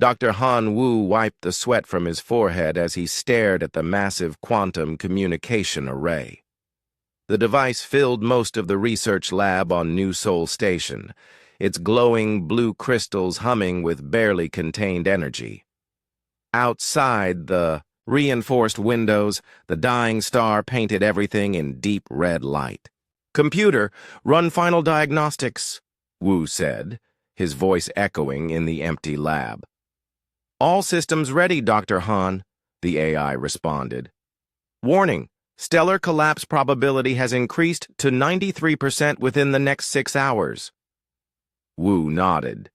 Dr. Han Wu wiped the sweat from his forehead as he stared at the massive quantum communication array. The device filled most of the research lab on New Seoul Station, its glowing blue crystals humming with barely contained energy. Outside the reinforced windows, the dying star painted everything in deep red light. "Computer, run final diagnostics," Wu said, his voice echoing in the empty lab. "All systems ready, Dr. Han," the AI responded. "Warning, stellar collapse probability has increased to 93% within the next 6 hours. Wu nodded.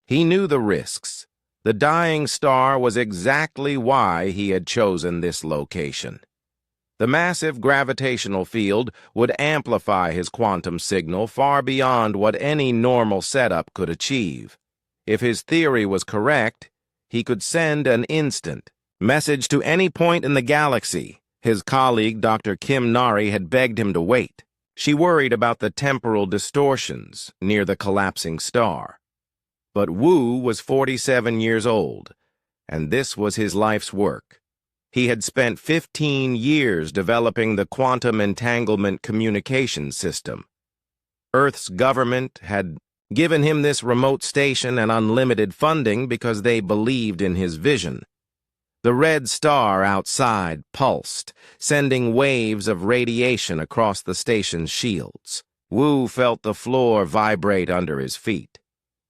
He knew the risks. The dying star was exactly why he had chosen this location. The massive gravitational field would amplify his quantum signal far beyond what any normal setup could achieve. If his theory was correct, he could send an instant message to any point in the galaxy. His colleague, Dr. Kim Nari, had begged him to wait. She worried about the temporal distortions near the collapsing star. But Wu was 47 years old, and this was his life's work. He had spent 15 years developing the quantum entanglement communication system. Earth's government had given him this remote station and unlimited funding because they believed in his vision. The red star outside pulsed, sending waves of radiation across the station's shields. Wu felt the floor vibrate under his feet.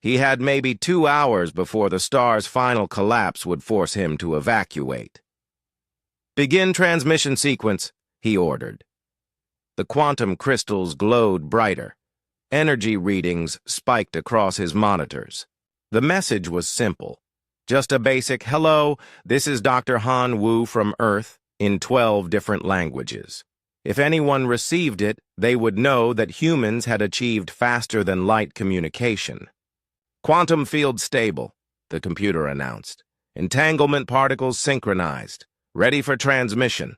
He had maybe 2 hours before the star's final collapse would force him to evacuate. "Begin transmission sequence," he ordered. The quantum crystals glowed brighter. Energy readings spiked across his monitors. The message was simple. Just a basic, "Hello, this is Dr. Han Wu from Earth," in 12 different languages. If anyone received it, they would know that humans had achieved faster-than-light communication. "Quantum field stable," the computer announced. "Entanglement particles synchronized. Ready for transmission."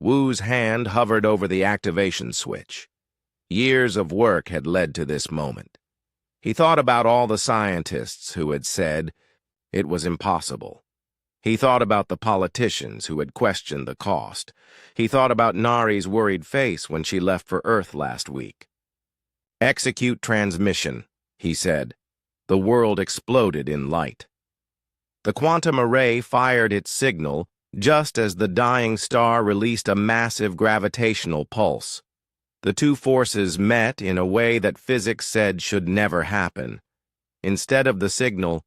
Wu's hand hovered over the activation switch. Years of work had led to this moment. He thought about all the scientists who had said it was impossible. He thought about the politicians who had questioned the cost. He thought about Nari's worried face when she left for Earth last week. "Execute transmission," he said. The world exploded in light. The quantum array fired its signal just as the dying star released a massive gravitational pulse. The two forces met in a way that physics said should never happen. Instead of the signal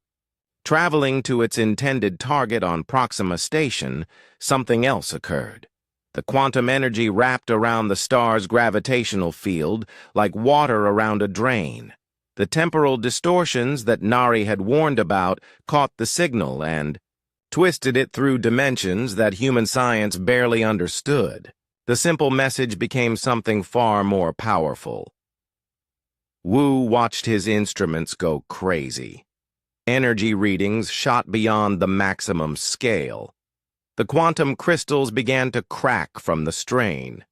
traveling to its intended target on Proxima Station, something else occurred. The quantum energy wrapped around the star's gravitational field like water around a drain. The temporal distortions that Nari had warned about caught the signal and twisted it through dimensions that human science barely understood. The simple message became something far more powerful. Wu watched his instruments go crazy. Energy readings shot beyond the maximum scale. The quantum crystals began to crack from the strain.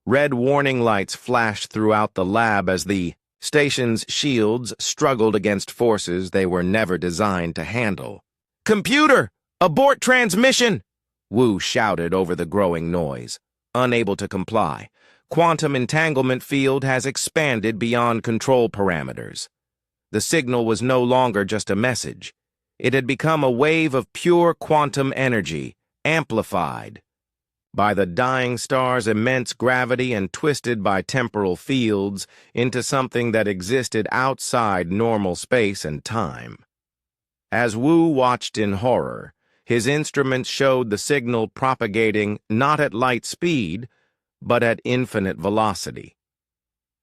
Red warning lights flashed throughout the lab as the station's shields struggled against forces they were never designed to handle. "Computer! Abort transmission!" Wu shouted over the growing noise. Unable to comply, quantum entanglement field has expanded beyond control parameters. The signal was no longer just a message. It had become a wave of pure quantum energy, amplified by the dying star's immense gravity and twisted by temporal fields into something that existed outside normal space and time. As Wu watched in horror, his instruments showed the signal propagating not at light speed, but at infinite velocity.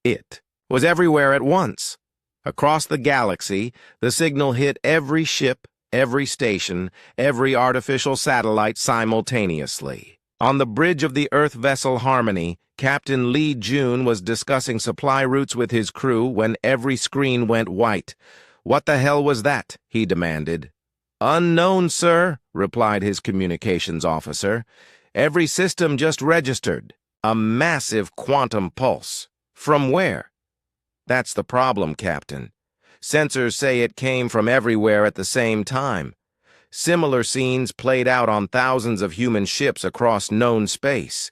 It was everywhere at once. Across the galaxy, the signal hit every ship, every station, every artificial satellite simultaneously. On the bridge of the Earth vessel Harmony, Captain Lee Jun was discussing supply routes with his crew when every screen went white. "What the hell was that?" he demanded. "Unknown, sir," replied his communications officer. "Every system just registered. A massive quantum pulse." "From where?" "That's the problem, Captain. Sensors say it came from everywhere at the same time. Similar scenes played out on thousands of human ships across known space.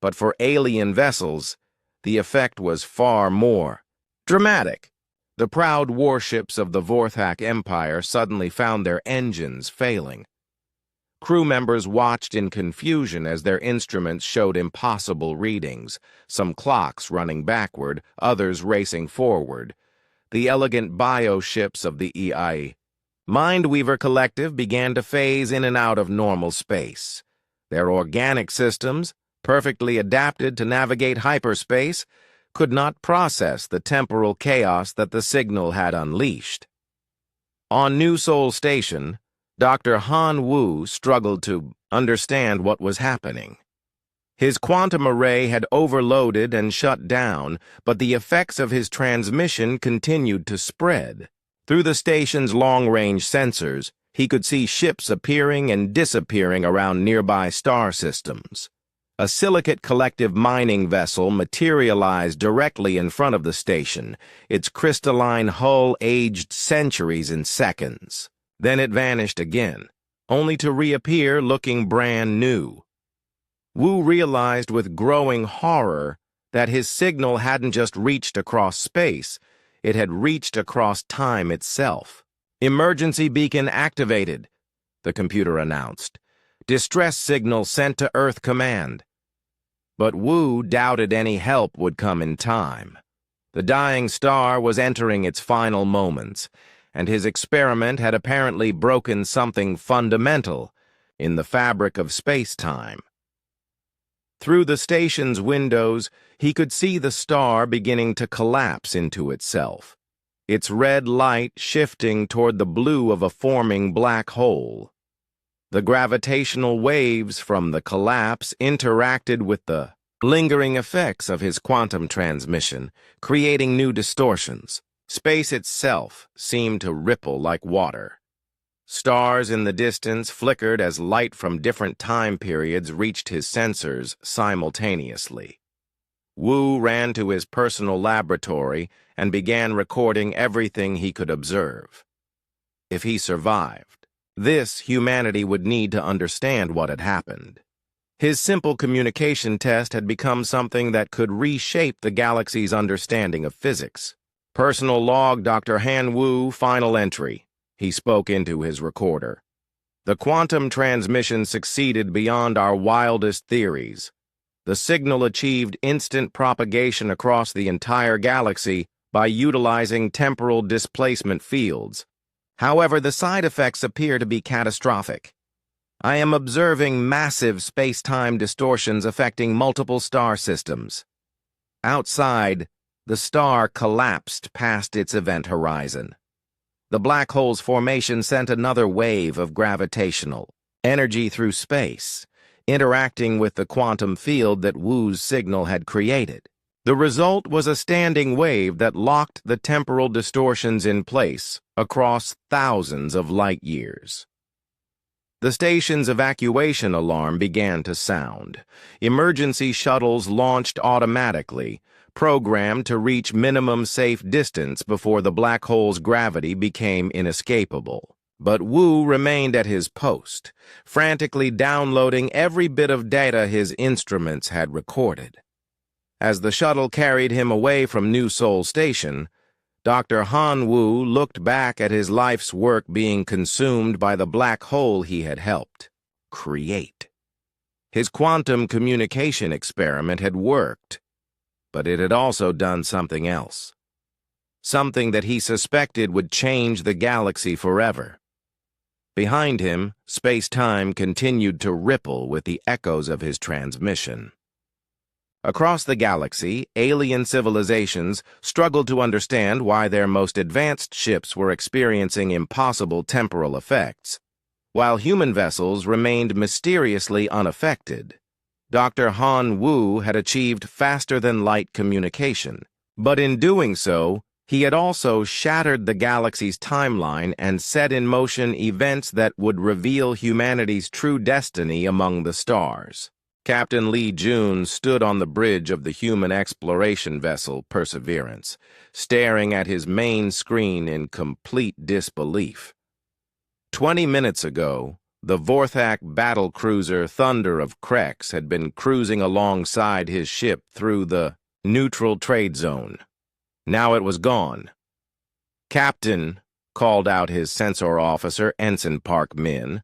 But for alien vessels, the effect was far more dramatic. The proud warships of the Vorthak Empire suddenly found their engines failing. Crew members watched in confusion as their instruments showed impossible readings, some clocks running backward, others racing forward. The elegant bioships of the EI Mindweaver Collective began to phase in and out of normal space. Their organic systems, perfectly adapted to navigate hyperspace, could not process the temporal chaos that the signal had unleashed. On New Sol Station, Dr. Han Wu struggled to understand what was happening. His quantum array had overloaded and shut down, but the effects of his transmission continued to spread. Through the station's long-range sensors, he could see ships appearing and disappearing around nearby star systems. A silicate collective mining vessel materialized directly in front of the station, its crystalline hull aged centuries in seconds. Then it vanished again, only to reappear looking brand new. Wu realized with growing horror that his signal hadn't just reached across space, it had reached across time itself. "Emergency beacon activated," the computer announced. "Distress signal sent to Earth Command." But Wu doubted any help would come in time. The dying star was entering its final moments, and his experiment had apparently broken something fundamental in the fabric of space-time. Through the station's windows, he could see the star beginning to collapse into itself, its red light shifting toward the blue of a forming black hole. The gravitational waves from the collapse interacted with the lingering effects of his quantum transmission, creating new distortions. Space itself seemed to ripple like water. Stars in the distance flickered as light from different time periods reached his sensors simultaneously. Wu ran to his personal laboratory and began recording everything he could observe. If he survived, this humanity would need to understand what had happened. His simple communication test had become something that could reshape the galaxy's understanding of physics. "Personal log, Dr. Han Wu, final entry," he spoke into his recorder. "The quantum transmission succeeded beyond our wildest theories. The signal achieved instant propagation across the entire galaxy by utilizing temporal displacement fields. However, the side effects appear to be catastrophic. I am observing massive space-time distortions affecting multiple star systems. Outside, the star collapsed past its event horizon. The black hole's formation sent another wave of gravitational energy through space, interacting with the quantum field that Wu's signal had created. The result was a standing wave that locked the temporal distortions in place across thousands of light years. The station's evacuation alarm began to sound. Emergency shuttles launched automatically, programmed to reach minimum safe distance before the black hole's gravity became inescapable. But Wu remained at his post, frantically downloading every bit of data his instruments had recorded. As the shuttle carried him away from New Sol Station, Dr. Han Wu looked back at his life's work being consumed by the black hole he had helped create. His quantum communication experiment had worked, but it had also done something else. Something that he suspected would change the galaxy forever. Behind him, space-time continued to ripple with the echoes of his transmission. Across the galaxy, alien civilizations struggled to understand why their most advanced ships were experiencing impossible temporal effects, while human vessels remained mysteriously unaffected. Dr. Han Wu had achieved faster-than-light communication, but in doing so, he had also shattered the galaxy's timeline and set in motion events that would reveal humanity's true destiny among the stars. Captain Lee June stood on the bridge of the human exploration vessel Perseverance, staring at his main screen in complete disbelief. 20 minutes ago, the Vorthak battle cruiser Thunder of Krex had been cruising alongside his ship through the neutral trade zone. Now it was gone. "Captain," called out his sensor officer, Ensign Park Min,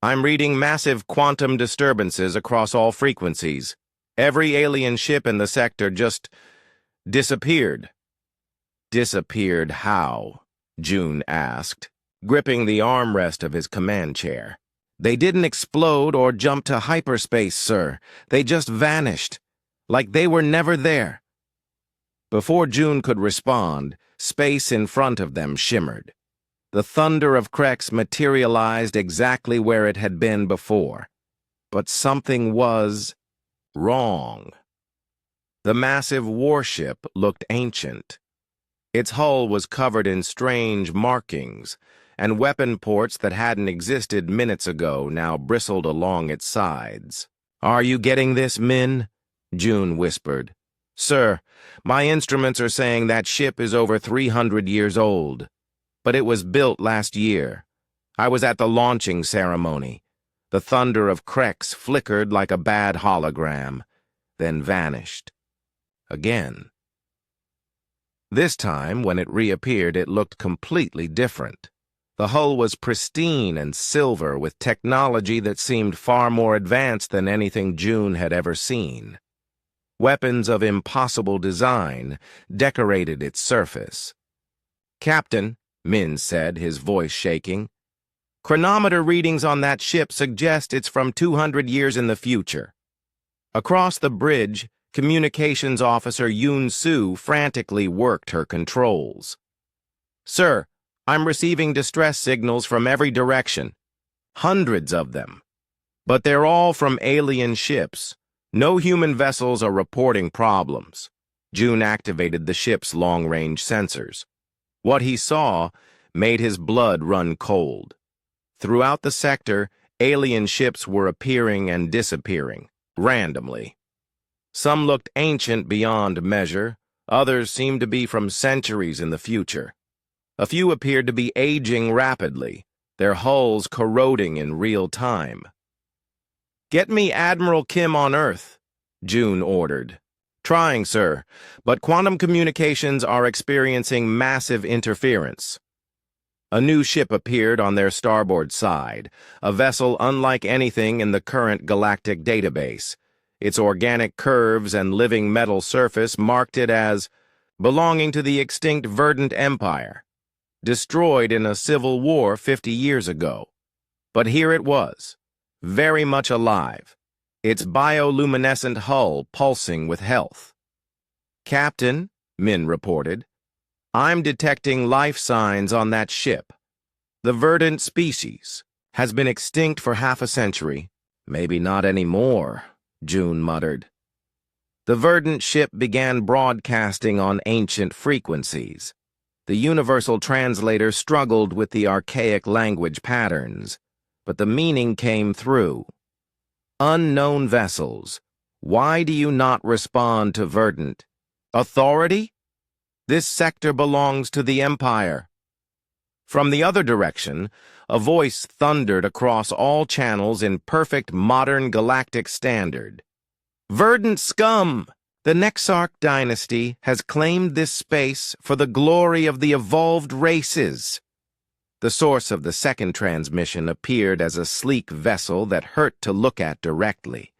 "I'm reading massive quantum disturbances across all frequencies. Every alien ship in the sector just disappeared." "Disappeared how?" June asked, gripping the armrest of his command chair. "They didn't explode or jump to hyperspace, sir. They just vanished, like they were never there." Before June could respond, space in front of them shimmered. The Thunder of Krex materialized exactly where it had been before. But something was wrong. The massive warship looked ancient. Its hull was covered in strange markings, and weapon ports that hadn't existed minutes ago now bristled along its sides. "Are you getting this, Min?" June whispered. "Sir, my instruments are saying that ship is over 300 years old. But it was built last year. I was at the launching ceremony. The Thunder of Krex flickered like a bad hologram, then vanished. Again. This time, when it reappeared, it looked completely different. The hull was pristine and silver with technology that seemed far more advanced than anything June had ever seen. Weapons of impossible design decorated its surface. "Captain," Min said, his voice shaking, "chronometer readings on that ship suggest it's from 200 years in the future." Across the bridge, Communications Officer Yoon Soo frantically worked her controls. "Sir, I'm receiving distress signals from every direction. Hundreds of them. But they're all from alien ships. No human vessels are reporting problems." June activated the ship's long-range sensors. What he saw made his blood run cold. Throughout the sector, alien ships were appearing and disappearing, randomly. Some looked ancient beyond measure, others seemed to be from centuries in the future. A few appeared to be aging rapidly, their hulls corroding in real time. "Get me Admiral Kim on Earth," June ordered. "Trying, sir, but quantum communications are experiencing massive interference." A new ship appeared on their starboard side, a vessel unlike anything in the current galactic database. Its organic curves and living metal surface marked it as belonging to the extinct Verdant Empire, destroyed in a civil war 50 years ago. But here it was, very much alive, its bioluminescent hull pulsing with health. "Captain," Min reported, "I'm detecting life signs on that ship. The verdant species has been extinct for half a century. Maybe not anymore," June muttered. The verdant ship began broadcasting on ancient frequencies. The universal translator struggled with the archaic language patterns, but the meaning came through. "Unknown vessels, why do you not respond to verdant? Authority? This sector belongs to the Empire." From the other direction, a voice thundered across all channels in perfect modern galactic standard. "Verdant scum! The Nexarch dynasty has claimed this space for the glory of the evolved races." The source of the second transmission appeared as a sleek vessel that hurt to look at directly.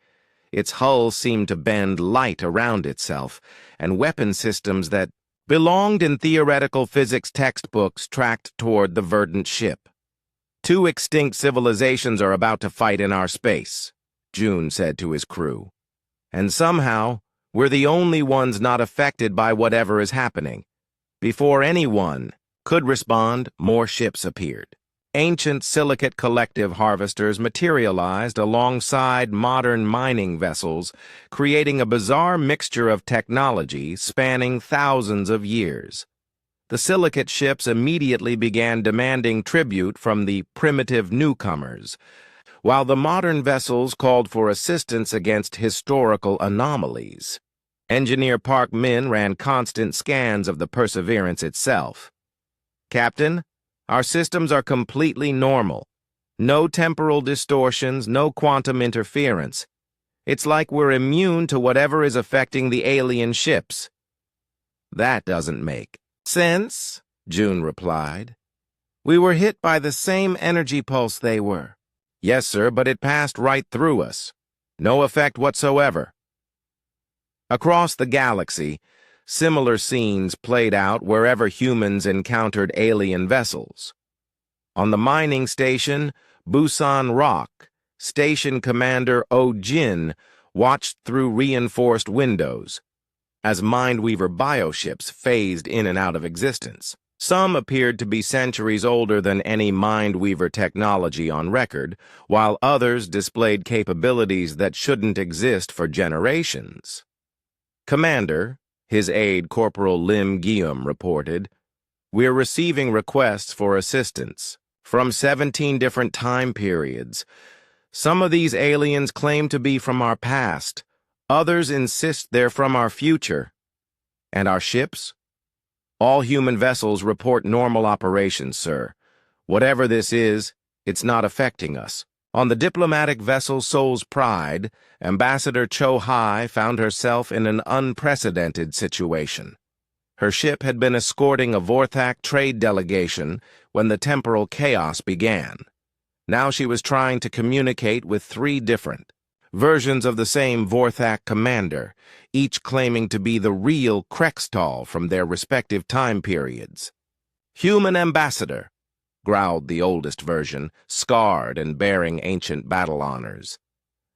Its hull seemed to bend light around itself, and weapon systems that belonged in theoretical physics textbooks tracked toward the verdant ship. "Two extinct civilizations are about to fight in our space," June said to his crew. "And somehow, we're the only ones not affected by whatever is happening." Before anyone could respond, more ships appeared. Ancient silicate collective harvesters materialized alongside modern mining vessels, creating a bizarre mixture of technology spanning thousands of years. The silicate ships immediately began demanding tribute from the primitive newcomers, while the modern vessels called for assistance against historical anomalies. Engineer Park Min ran constant scans of the Perseverance itself. "Captain, our systems are completely normal. No temporal distortions, no quantum interference. It's like we're immune to whatever is affecting the alien ships." "That doesn't make sense," June replied. "We were hit by the same energy pulse they were." "Yes, sir, but it passed right through us. No effect whatsoever." Across the galaxy, similar scenes played out wherever humans encountered alien vessels. On the mining station, Busan Rock, Station Commander Oh Jin watched through reinforced windows as Mindweaver bioships phased in and out of existence. Some appeared to be centuries older than any Mindweaver technology on record, while others displayed capabilities that shouldn't exist for generations. "Commander," his aide Corporal Lim Guillaume reported, "we're receiving requests for assistance from 17 different time periods. Some of these aliens claim to be from our past. Others insist they're from our future. And our ships? All human vessels report normal operations, sir. Whatever this is, it's not affecting us." On the diplomatic vessel Soul's Pride, Ambassador Cho Hai found herself in an unprecedented situation. Her ship had been escorting a Vorthak trade delegation when the temporal chaos began. Now she was trying to communicate with 3 different versions of the same Vorthak commander, each claiming to be the real Krextall from their respective time periods. "Human ambassador," growled the oldest version, scarred and bearing ancient battle honors.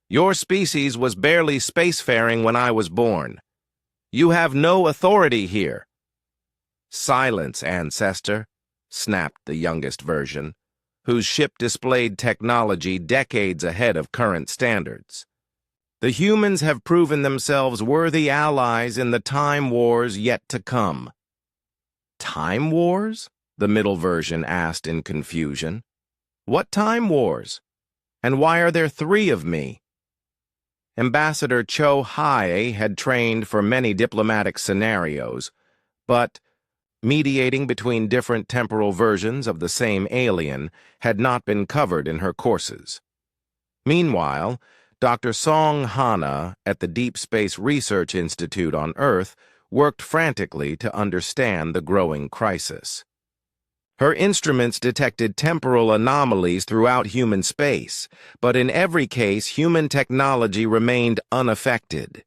"Your species was barely spacefaring when I was born. You have no authority here." "Silence, ancestor," snapped the youngest version, whose ship displayed technology decades ahead of current standards. "The humans have proven themselves worthy allies in the time wars yet to come." "Time wars?" the middle version asked in confusion. "What time wars? And why are there 3 of me?" Ambassador Cho Hai had trained for many diplomatic scenarios, but mediating between different temporal versions of the same alien had not been covered in her courses. Meanwhile, Dr. Song Hana at the Deep Space Research Institute on Earth worked frantically to understand the growing crisis. Her instruments detected temporal anomalies throughout human space, but in every case, human technology remained unaffected.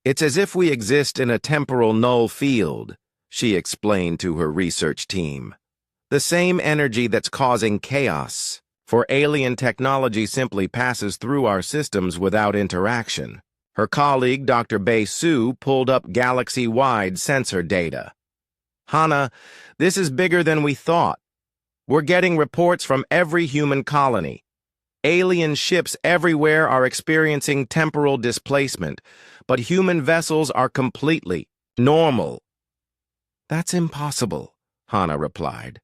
"It's as if we exist in a temporal null field," she explained to her research team. "The same energy that's causing chaos, for alien technology simply passes through our systems without interaction." Her colleague, Dr. Bei Su, pulled up galaxy-wide sensor data. "Hana, this is bigger than we thought. We're getting reports from every human colony. Alien ships everywhere are experiencing temporal displacement, but human vessels are completely normal." "That's impossible," Hana replied.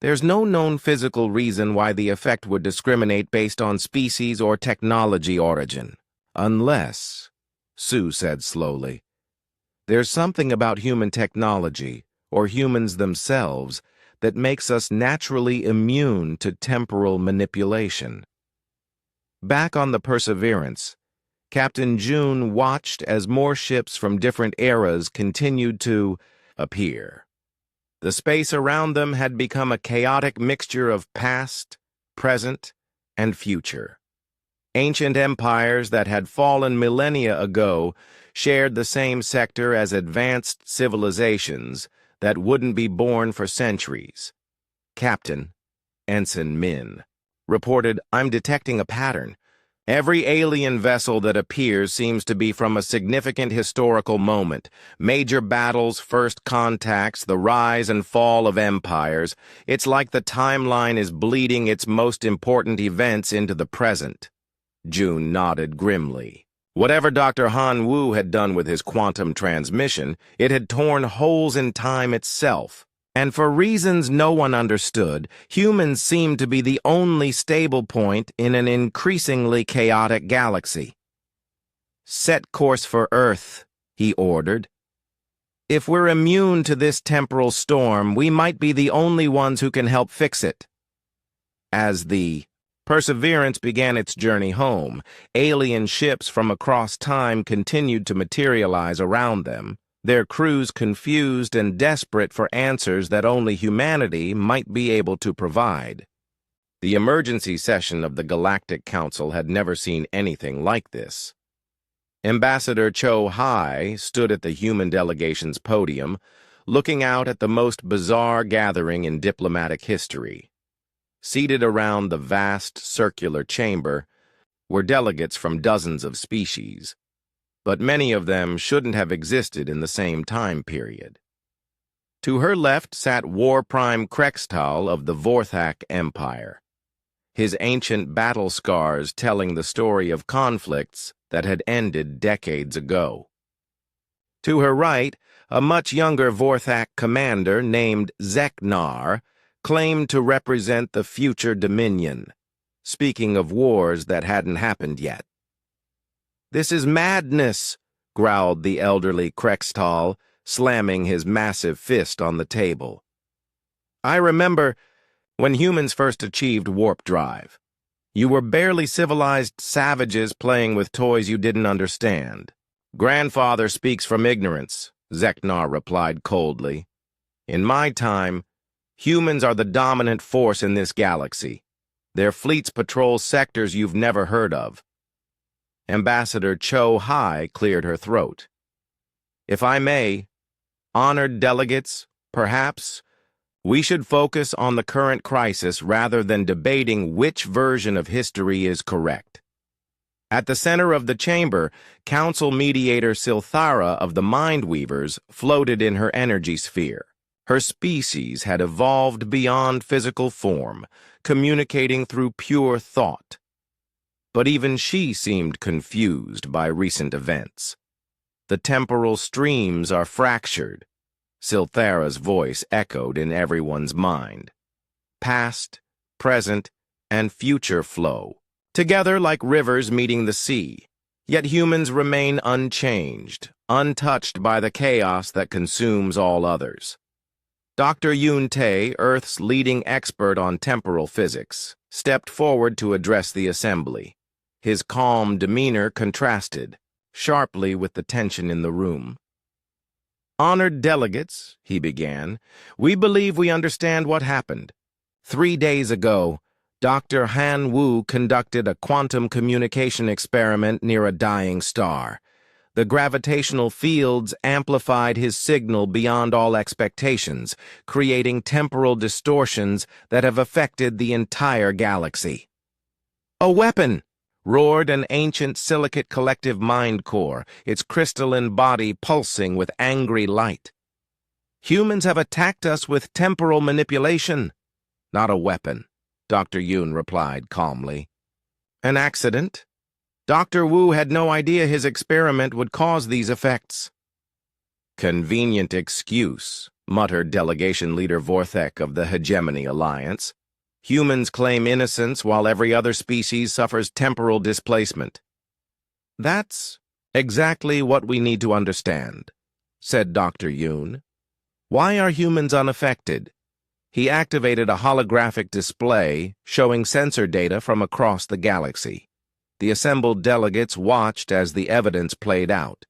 "There's no known physical reason why the effect would discriminate based on species or technology origin. Unless," Sue said slowly, "there's something about human technology, or humans themselves, that makes us naturally immune to temporal manipulation." Back on the Perseverance, Captain June watched as more ships from different eras continued to appear. The space around them had become a chaotic mixture of past, present, and future. Ancient empires that had fallen millennia ago shared the same sector as advanced civilizations that wouldn't be born for centuries. Captain, Ensign Min, reported, "I'm detecting a pattern. Every alien vessel that appears seems to be from a significant historical moment. Major battles, first contacts, the rise and fall of empires. It's like the timeline is bleeding its most important events into the present." June nodded grimly. Whatever Dr. Han Wu had done with his quantum transmission, it had torn holes in time itself. And for reasons no one understood, humans seemed to be the only stable point in an increasingly chaotic galaxy. "Set course for Earth," he ordered. "If we're immune to this temporal storm, we might be the only ones who can help fix it." As the Perseverance began its journey home, alien ships from across time continued to materialize around them, their crews confused and desperate for answers that only humanity might be able to provide. The emergency session of the Galactic Council had never seen anything like this. Ambassador Cho Hai stood at the human delegation's podium, looking out at the most bizarre gathering in diplomatic history. Seated around the vast circular chamber were delegates from dozens of species, but many of them shouldn't have existed in the same time period. To her left sat War Prime Krextal of the Vorthak Empire, his ancient battle scars telling the story of conflicts that had ended decades ago. To her right, a much younger Vorthak commander named Zeknar claimed to represent the future Dominion, speaking of wars that hadn't happened yet. "This is madness," growled the elderly Krextal, slamming his massive fist on the table. "I remember when humans first achieved warp drive. You were barely civilized savages playing with toys you didn't understand." "Grandfather speaks from ignorance," Zeknar replied coldly. "In my time, humans are the dominant force in this galaxy. Their fleets patrol sectors you've never heard of." Ambassador Cho Hai cleared her throat. "If I may, honored delegates, perhaps we should focus on the current crisis rather than debating which version of history is correct." At the center of the chamber, Council mediator Silthara of the Mindweavers floated in her energy sphere. Her species had evolved beyond physical form, communicating through pure thought. But even she seemed confused by recent events. "The temporal streams are fractured," Silthara's voice echoed in everyone's mind. "Past, present, and future flow, together like rivers meeting the sea. Yet humans remain unchanged, untouched by the chaos that consumes all others." Dr. Yoon Tae, Earth's leading expert on temporal physics, stepped forward to address the assembly. His calm demeanor contrasted sharply with the tension in the room. "Honored delegates," he began, "we believe we understand what happened. 3 days ago, Dr. Han Wu conducted a quantum communication experiment near a dying star. The gravitational fields amplified his signal beyond all expectations, creating temporal distortions that have affected the entire galaxy." "A weapon!" roared an ancient silicate collective mind core, its crystalline body pulsing with angry light. "Humans have attacked us with temporal manipulation." "Not a weapon," Dr. Yoon replied calmly. "An accident? Dr. Wu had no idea his experiment would cause these effects." "Convenient excuse," muttered Delegation Leader Vorthek of the Hegemony Alliance. "Humans claim innocence while every other species suffers temporal displacement." "That's exactly what we need to understand," said Dr. Yoon. "Why are humans unaffected?" He activated a holographic display showing sensor data from across the galaxy. The assembled delegates watched as the evidence played out.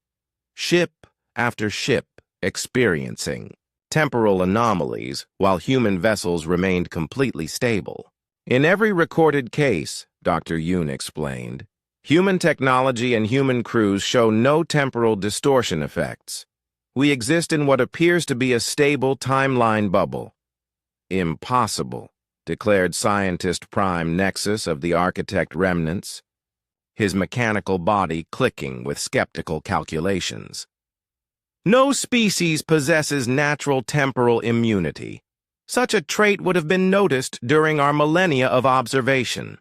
Ship after ship experiencing temporal anomalies while human vessels remained completely stable. "In every recorded case," Dr. Yoon explained, "human technology and human crews show no temporal distortion effects. We exist in what appears to be a stable timeline bubble." "Impossible," declared Scientist Prime Nexus of the Architect Remnants, his mechanical body clicking with skeptical calculations. "No species possesses natural temporal immunity. Such a trait would have been noticed during our millennia of observation."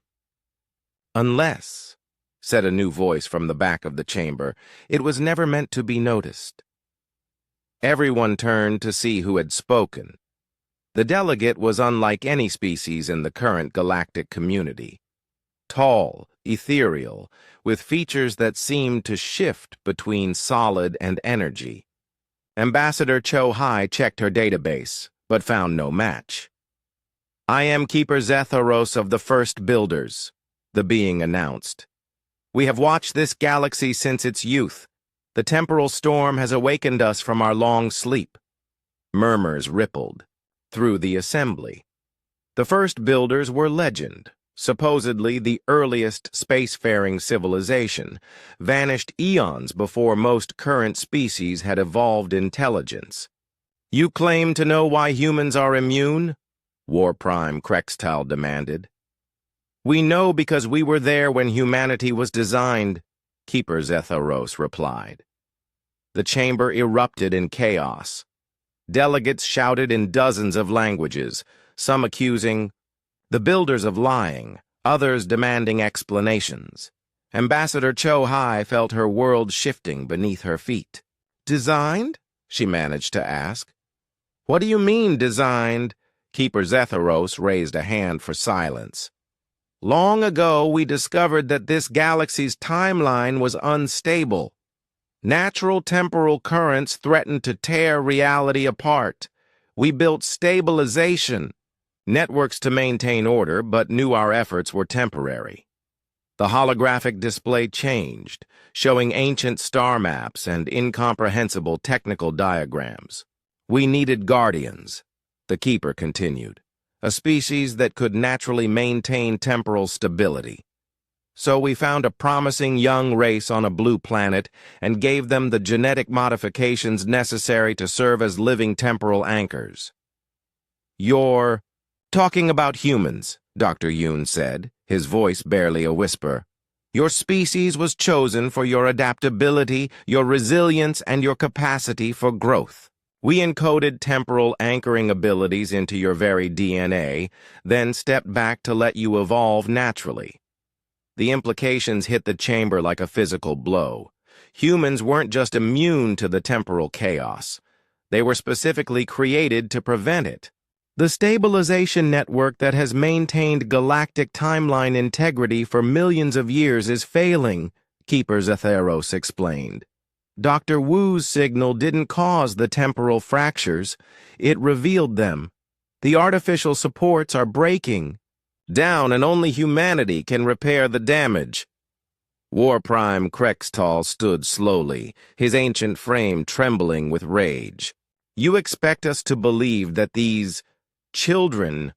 "Unless," said a new voice from the back of the chamber, "it was never meant to be noticed." Everyone turned to see who had spoken. The delegate was unlike any species in the current galactic community. Tall, ethereal, with features that seemed to shift between solid and energy. Ambassador Cho Hai checked her database, but found no match. "I am Keeper Zetharos of the First Builders," the being announced. "We have watched this galaxy since its youth. The temporal storm has awakened us from our long sleep." Murmurs rippled through the assembly. The First Builders were legend, supposedly the earliest spacefaring civilization, vanished eons before most current species had evolved intelligence. "You claim to know why humans are immune?" War Prime Krextal demanded. "We know because we were there when humanity was designed," Keeper Zetharos replied. The chamber erupted in chaos. Delegates shouted in dozens of languages, some accusing the builders of lying, others demanding explanations. Ambassador Cho Hai felt her world shifting beneath her feet. "Designed?" she managed to ask. "What do you mean, designed?" Keeper Zetharos raised a hand for silence. "Long ago, we discovered that this galaxy's timeline was unstable. Natural temporal currents threatened to tear reality apart. We built stabilization networks to maintain order, but knew our efforts were temporary. The holographic display changed, showing ancient star maps and incomprehensible technical diagrams. We needed guardians," the Keeper continued, "a species that could naturally maintain temporal stability. So we found a promising young race on a blue planet and gave them the genetic modifications necessary to serve as living temporal anchors." "You're talking about humans," Dr. Yoon said, his voice barely a whisper. "Your species was chosen for your adaptability, your resilience, and your capacity for growth. We encoded temporal anchoring abilities into your very DNA, then stepped back to let you evolve naturally." The implications hit the chamber like a physical blow. Humans weren't just immune to the temporal chaos. They were specifically created to prevent it. "The stabilization network that has maintained galactic timeline integrity for millions of years is failing," Keeper Zetharos explained. "Dr. Wu's signal didn't cause the temporal fractures. It revealed them. The artificial supports are breaking down, and only humanity can repair the damage." War Prime Krextal stood slowly, his ancient frame trembling with rage. "You expect us to believe that these children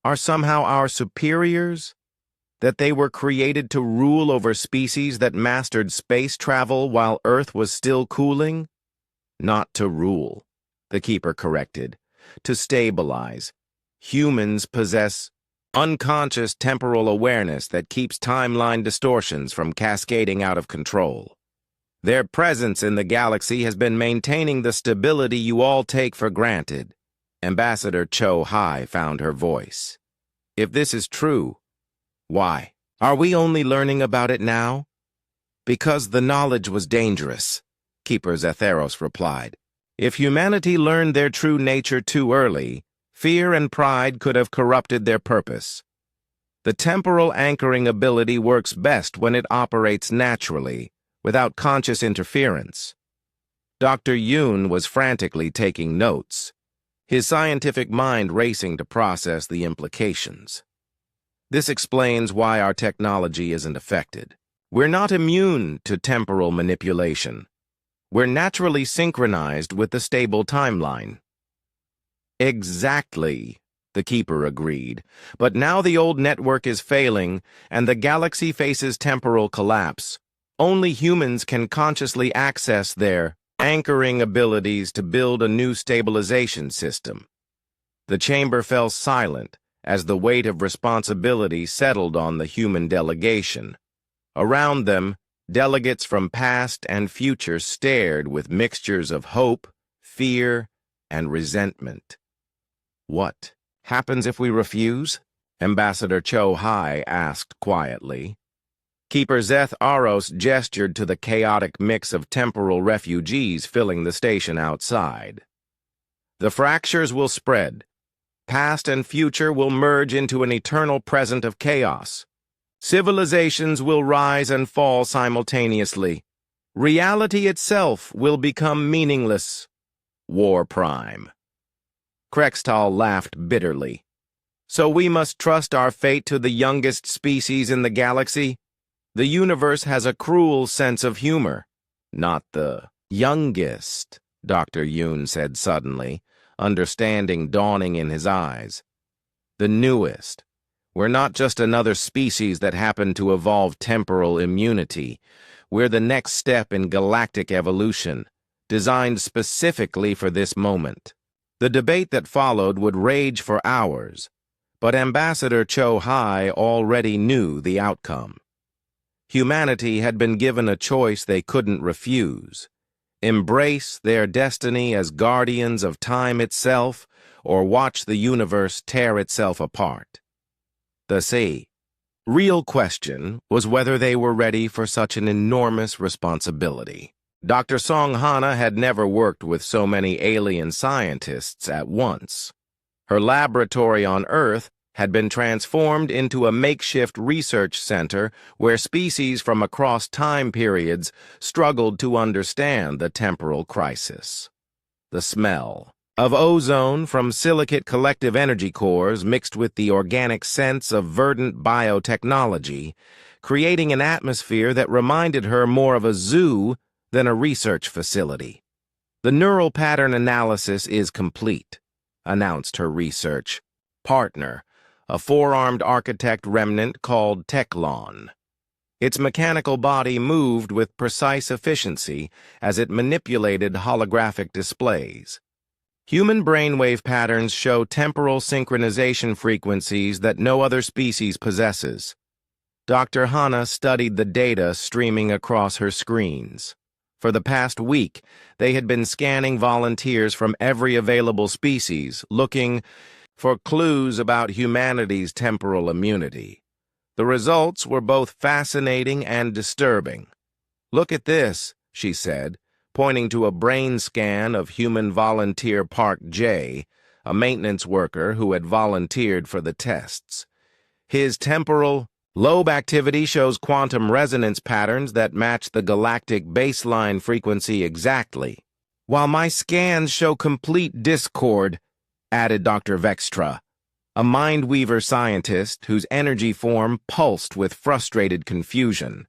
are somehow our superiors? That they were created to rule over species that mastered space travel while Earth was still cooling?" "Not to rule," the Keeper corrected. "To stabilize. Humans possess unconscious temporal awareness that keeps timeline distortions from cascading out of control. Their presence in the galaxy has been maintaining the stability you all take for granted." Ambassador Cho Hai found her voice. "If this is true, why are we only learning about it now?" "Because the knowledge was dangerous," Keeper Zetharos replied. "If humanity learned their true nature too early, fear and pride could have corrupted their purpose. The temporal anchoring ability works best when it operates naturally, without conscious interference." Dr. Yoon was frantically taking notes, his scientific mind racing to process the implications. "This explains why our technology isn't affected. We're not immune to temporal manipulation. We're naturally synchronized with the stable timeline." "Exactly," the Keeper agreed. "But now the old network is failing, and the galaxy faces temporal collapse. Only humans can consciously access their anchoring abilities to build a new stabilization system." The chamber fell silent as the weight of responsibility settled on the human delegation. Around them, delegates from past and future stared with mixtures of hope, fear, and resentment. "What happens if we refuse?" Ambassador Cho Hai asked quietly. Keeper Zetharos gestured to the chaotic mix of temporal refugees filling the station outside. "The fractures will spread. Past and future will merge into an eternal present of chaos. Civilizations will rise and fall simultaneously. Reality itself will become meaningless. War Prime. Krextal laughed bitterly. So we must trust our fate to the youngest species in the galaxy? The universe has a cruel sense of humor. Not the youngest, Dr. Yoon said suddenly, understanding dawning in his eyes. The newest. We're not just another species that happened to evolve temporal immunity. We're the next step in galactic evolution, designed specifically for this moment. The debate that followed would rage for hours, but Ambassador Cho Hai already knew the outcome. Humanity had been given a choice they couldn't refuse: embrace their destiny as guardians of time itself, or watch the universe tear itself apart. The real question was whether they were ready for such an enormous responsibility. Dr. Song Hana had never worked with so many alien scientists at once. Her laboratory on Earth had been transformed into a makeshift research center where species from across time periods struggled to understand the temporal crisis. The smell of ozone from silicate collective energy cores mixed with the organic scents of verdant biotechnology, creating an atmosphere that reminded her more of a zoo than a research facility. The neural pattern analysis is complete, announced her research partner, a four-armed architect remnant called Teclon. Its mechanical body moved with precise efficiency as it manipulated holographic displays. Human brainwave patterns show temporal synchronization frequencies that no other species possesses. Dr. Hana studied the data streaming across her screens. For the past week, they had been scanning volunteers from every available species, looking for clues about humanity's temporal immunity. The results were both fascinating and disturbing. "Look at this," she said, pointing to a brain scan of human volunteer Park J, a maintenance worker who had volunteered for the tests. His temporal lobe activity shows quantum resonance patterns that match the galactic baseline frequency exactly. "While my scans show complete discord," added Dr. Vextra, a mind-weaver scientist whose energy form pulsed with frustrated confusion.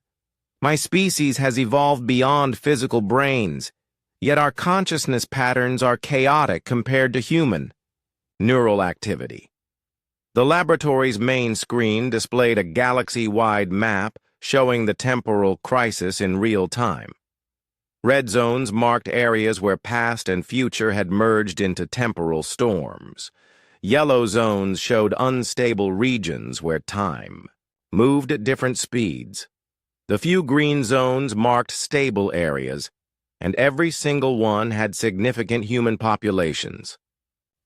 "My species has evolved beyond physical brains, yet our consciousness patterns are chaotic compared to human." Neural activity. The laboratory's main screen displayed a galaxy-wide map showing the temporal crisis in real time. Red zones marked areas where past and future had merged into temporal storms. Yellow zones showed unstable regions where time moved at different speeds. The few green zones marked stable areas, and every single one had significant human populations.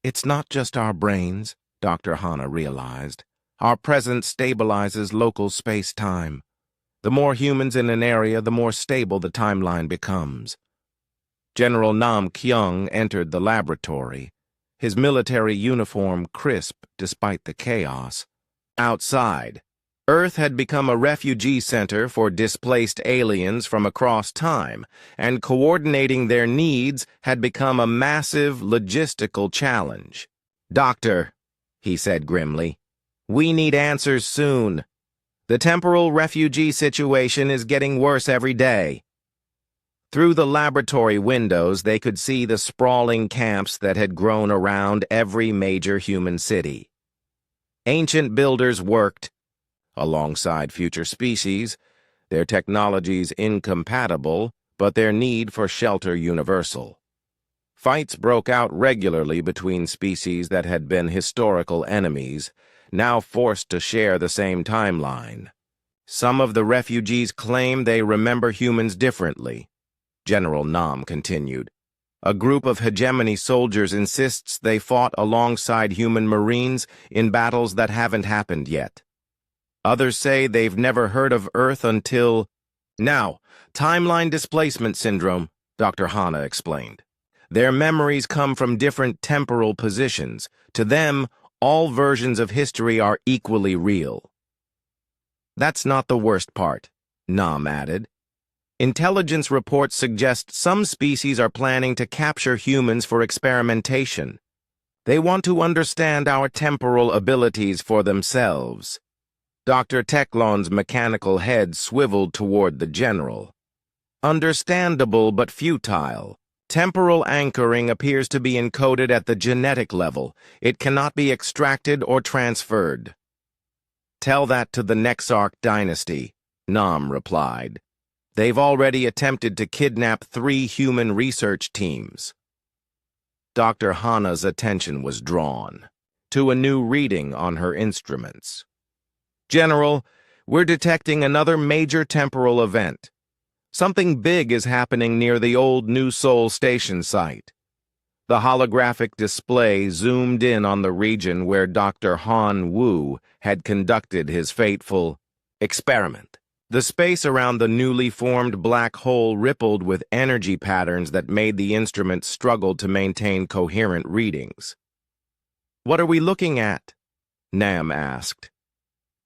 "It's not just our brains," Dr. Hana realized. "Our presence stabilizes local space-time. The more humans in an area, the more stable the timeline becomes." General Nam Kyung entered the laboratory, his military uniform crisp despite the chaos. Outside, Earth had become a refugee center for displaced aliens from across time, and coordinating their needs had become a massive logistical challenge. "Doctor," he said grimly, "we need answers soon. The temporal refugee situation is getting worse every day." Through the laboratory windows, they could see the sprawling camps that had grown around every major human city. Ancient builders worked alongside future species, their technologies incompatible, but their need for shelter universal. Fights broke out regularly between species that had been historical enemies, now forced to share the same timeline. Some of the refugees claim they remember humans differently, General Nam continued. A group of hegemony soldiers insists they fought alongside human marines in battles that haven't happened yet. Others say they've never heard of Earth until now. Timeline displacement syndrome, Dr. Hana explained. Their memories come from different temporal positions. To them, all versions of history are equally real. That's not the worst part, Nam added. Intelligence reports suggest some species are planning to capture humans for experimentation. They want to understand our temporal abilities for themselves. Dr. Teklon's mechanical head swiveled toward the general. Understandable but futile. Temporal anchoring appears to be encoded at the genetic level. It cannot be extracted or transferred. Tell that to the Nexarch dynasty, Nam replied. They've already attempted to kidnap 3 human research teams. Dr. Hana's attention was drawn to a new reading on her instruments. General, we're detecting another major temporal event. Something big is happening near the old New Sol station site. The holographic display zoomed in on the region where Dr. Han Wu had conducted his fateful experiment. The space around the newly formed black hole rippled with energy patterns that made the instrument struggle to maintain coherent readings. What are we looking at? Nam asked.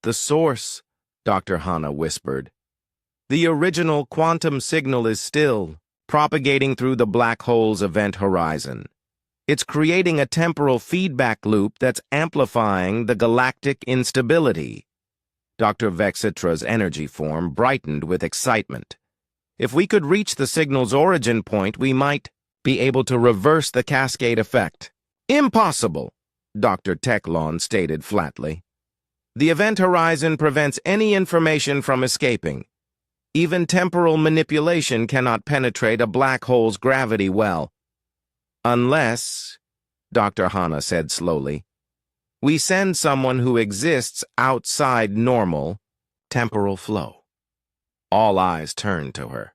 The source, Dr. Hana whispered. The original quantum signal is still propagating through the black hole's event horizon. It's creating a temporal feedback loop that's amplifying the galactic instability. Dr. Vexitra's energy form brightened with excitement. If we could reach the signal's origin point, we might be able to reverse the cascade effect. Impossible, Dr. Teklon stated flatly. The event horizon prevents any information from escaping. Even temporal manipulation cannot penetrate a black hole's gravity well. Unless, Dr. Hana said slowly, we send someone who exists outside normal temporal flow. All eyes turned to her.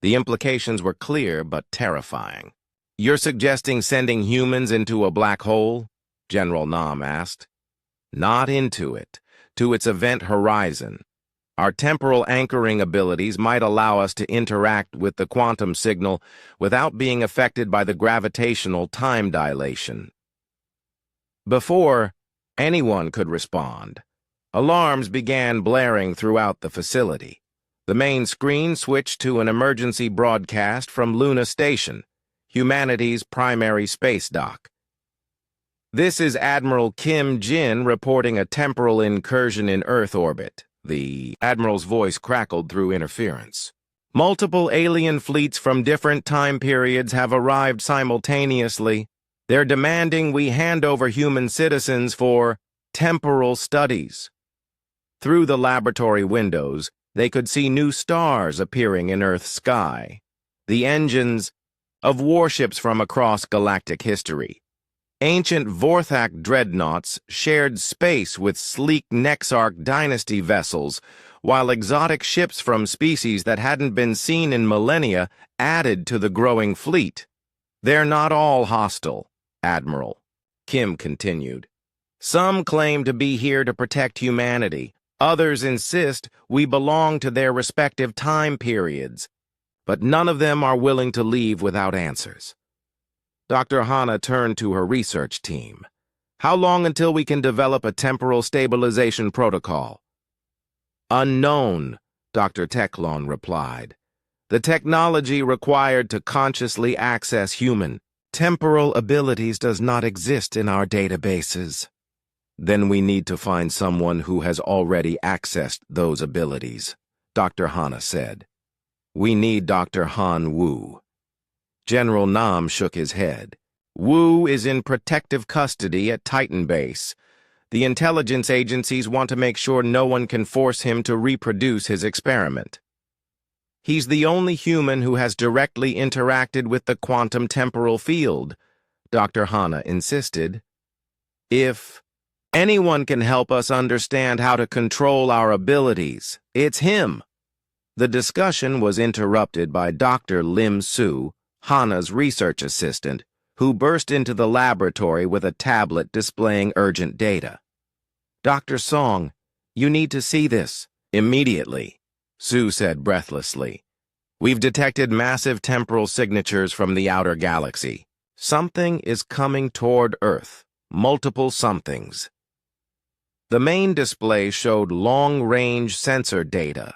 The implications were clear but terrifying. You're suggesting sending humans into a black hole? General Nam asked. Not into it, to its event horizon. Our temporal anchoring abilities might allow us to interact with the quantum signal without being affected by the gravitational time dilation. Before anyone could respond, alarms began blaring throughout the facility. The main screen switched to an emergency broadcast from Luna Station, humanity's primary space dock. This is Admiral Kim Jin reporting a temporal incursion in Earth orbit. The Admiral's voice crackled through interference. Multiple alien fleets from different time periods have arrived simultaneously. They're demanding we hand over human citizens for temporal studies. Through the laboratory windows, they could see new stars appearing in Earth's sky, the engines of warships from across galactic history. Ancient Vorthak dreadnoughts shared space with sleek Nexarch dynasty vessels, while exotic ships from species that hadn't been seen in millennia added to the growing fleet. They're not all hostile, Admiral, Kim continued. Some claim to be here to protect humanity. Others insist we belong to their respective time periods. But none of them are willing to leave without answers. Dr. Hana turned to her research team. How long until we can develop a temporal stabilization protocol? Unknown, Dr. Teklon replied. The technology required to consciously access human temporal abilities does not exist in our databases. Then we need to find someone who has already accessed those abilities, Dr. Hana said. We need Dr. Han Wu. General Nam shook his head. Wu is in protective custody at Titan Base. The intelligence agencies want to make sure no one can force him to reproduce his experiment. He's the only human who has directly interacted with the quantum temporal field, Dr. Hana insisted. If anyone can help us understand how to control our abilities, it's him. The discussion was interrupted by Dr. Lim Su, Hana's research assistant, who burst into the laboratory with a tablet displaying urgent data. Dr. Song, you need to see this immediately, Su said breathlessly. We've detected massive temporal signatures from the outer galaxy. Something is coming toward Earth, multiple somethings. The main display showed long-range sensor data.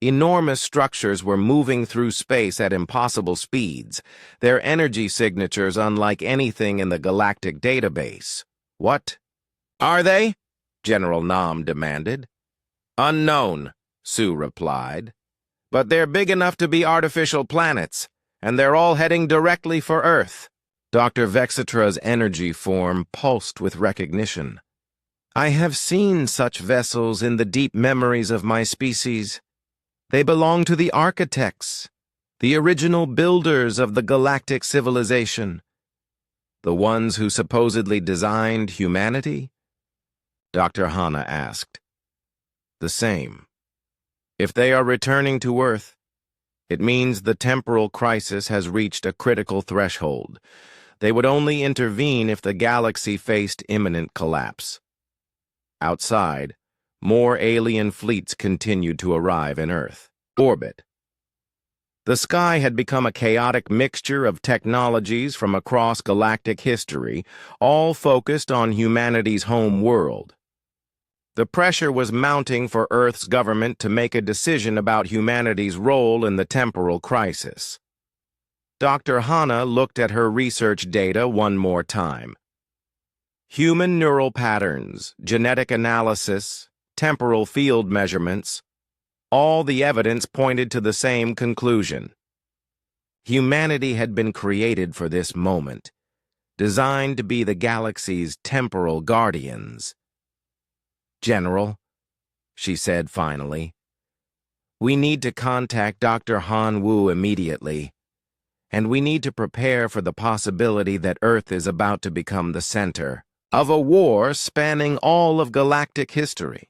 Enormous structures were moving through space at impossible speeds, their energy signatures unlike anything in the galactic database. What are they? General Nam demanded. Unknown, Sue replied. But they're big enough to be artificial planets, and they're all heading directly for Earth. Dr. Vexetra's energy form pulsed with recognition. I have seen such vessels in the deep memories of my species. They belong to the architects, the original builders of the galactic civilization. The ones who supposedly designed humanity? Dr. Hana asked. The same. If they are returning to Earth, it means the temporal crisis has reached a critical threshold. They would only intervene if the galaxy faced imminent collapse. Outside, more alien fleets continued to arrive in Earth orbit. The sky had become a chaotic mixture of technologies from across galactic history, all focused on humanity's home world. The pressure was mounting for Earth's government to make a decision about humanity's role in the temporal crisis. Dr. Hana looked at her research data one more time. Human neural patterns, genetic analysis, temporal field measurements, all the evidence pointed to the same conclusion. Humanity had been created for this moment, designed to be the galaxy's temporal guardians. General, she said finally, we need to contact Dr. Han Wu immediately, and we need to prepare for the possibility that Earth is about to become the center of a war spanning all of galactic history.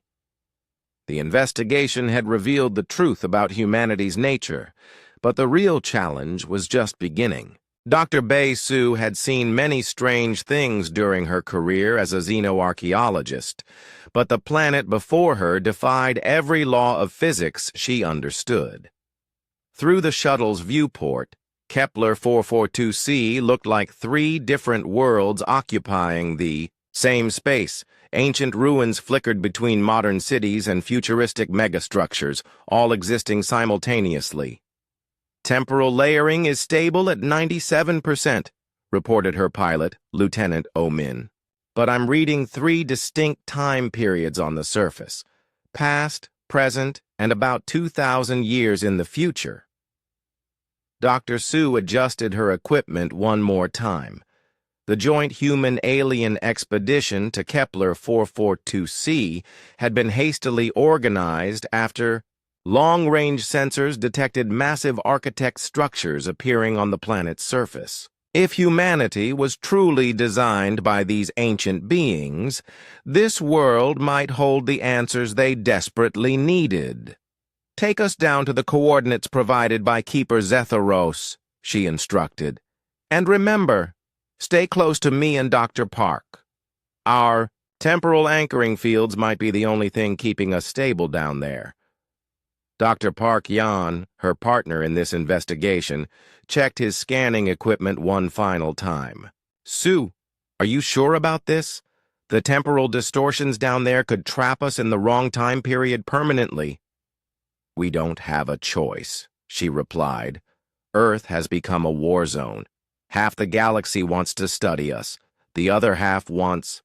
The investigation had revealed the truth about humanity's nature, but the real challenge was just beginning. Dr. Bei Su had seen many strange things during her career as a xenoarchaeologist, but the planet before her defied every law of physics she understood. Through the shuttle's viewport, Kepler 442c looked like 3 different worlds occupying the same space. Ancient ruins flickered between modern cities and futuristic megastructures, all existing simultaneously. Temporal layering is stable at 97%, reported her pilot, Lieutenant Omin. But I'm reading 3 distinct time periods on the surface: past, present, and about 2,000 years in the future. Dr. Su adjusted her equipment one more time. The joint human-alien expedition to Kepler 442c had been hastily organized after long-range sensors detected massive architect structures appearing on the planet's surface. If humanity was truly designed by these ancient beings, this world might hold the answers they desperately needed. Take us down to the coordinates provided by Keeper Zetharos, she instructed. And remember, stay close to me and Dr. Park. Our temporal anchoring fields might be the only thing keeping us stable down there. Dr. Park Yan, her partner in this investigation, checked his scanning equipment one final time. Sue, are you sure about this? The temporal distortions down there could trap us in the wrong time period permanently. We don't have a choice, she replied. Earth has become a war zone. Half the galaxy wants to study us. The other half wants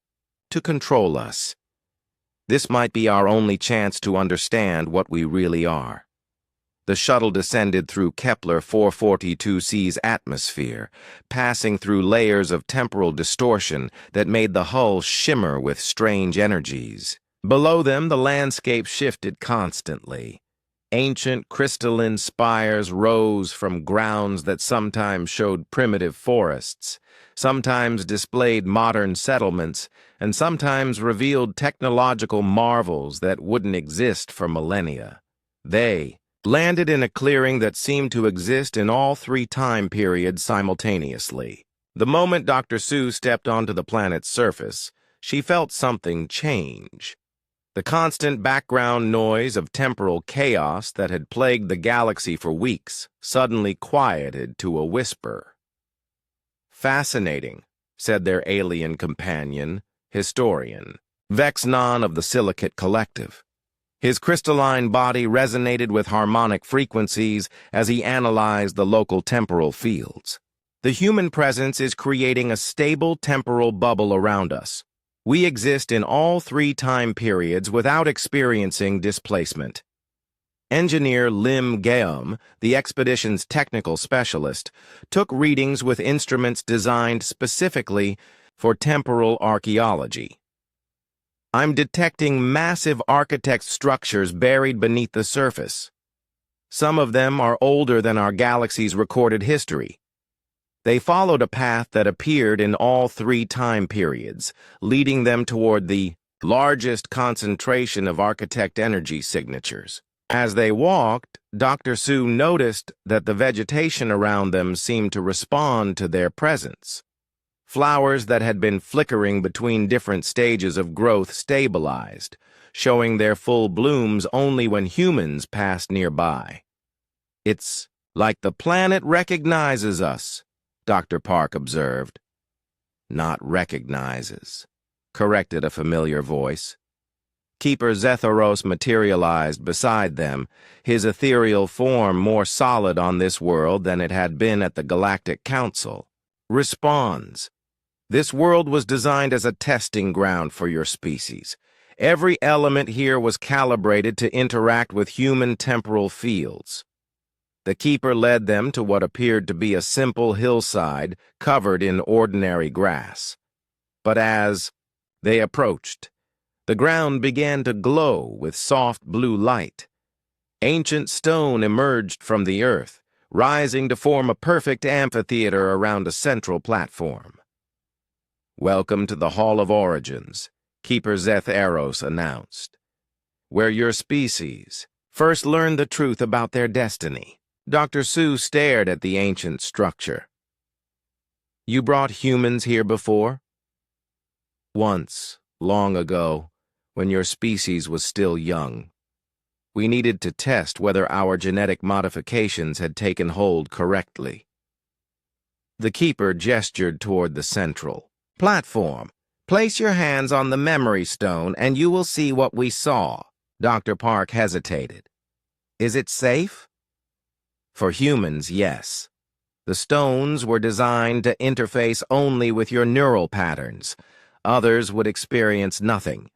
to control us. This might be our only chance to understand what we really are. The shuttle descended through Kepler 442c's atmosphere, passing through layers of temporal distortion that made the hull shimmer with strange energies. Below them, the landscape shifted constantly. Ancient crystalline spires rose from grounds that sometimes showed primitive forests, sometimes displayed modern settlements, and sometimes revealed technological marvels that wouldn't exist for millennia. They landed in a clearing that seemed to exist in all 3 time periods simultaneously. The moment Dr. Su stepped onto the planet's surface, she felt something change. The constant background noise of temporal chaos that had plagued the galaxy for weeks suddenly quieted to a whisper. Fascinating, said their alien companion, historian, Vexnan of the Silicate Collective. His crystalline body resonated with harmonic frequencies as he analyzed the local temporal fields. The human presence is creating a stable temporal bubble around us. We exist in all three time periods without experiencing displacement. Engineer Lim Geum, the expedition's technical specialist, took readings with instruments designed specifically for temporal archaeology. I'm detecting massive architect structures buried beneath the surface. Some of them are older than our galaxy's recorded history. They followed a path that appeared in all three time periods, leading them toward the largest concentration of architect energy signatures. As they walked, Dr. Su noticed that the vegetation around them seemed to respond to their presence. Flowers that had been flickering between different stages of growth stabilized, showing their full blooms only when humans passed nearby. "It's like the planet recognizes us," Dr. Park observed. "Not recognizes," corrected a familiar voice. Keeper Zetharos materialized beside them, his ethereal form more solid on this world than it had been at the Galactic Council. "Responds. This world was designed as a testing ground for your species. Every element here was calibrated to interact with human temporal fields." The keeper led them to what appeared to be a simple hillside covered in ordinary grass. But as they approached, the ground began to glow with soft blue light. Ancient stone emerged from the earth, rising to form a perfect amphitheater around a central platform. "Welcome to the Hall of Origins," Keeper Zetharos announced, "where your species first learned the truth about their destiny." Dr. Su stared at the ancient structure. "You brought humans here before?" "Once, long ago, when your species was still young. We needed to test whether our genetic modifications had taken hold correctly." The keeper gestured toward the central platform. "Place your hands on the memory stone and you will see what we saw." Dr. Park hesitated. "Is it safe?" "For humans, yes. The stones were designed to interface only with your neural patterns. Others would experience nothing."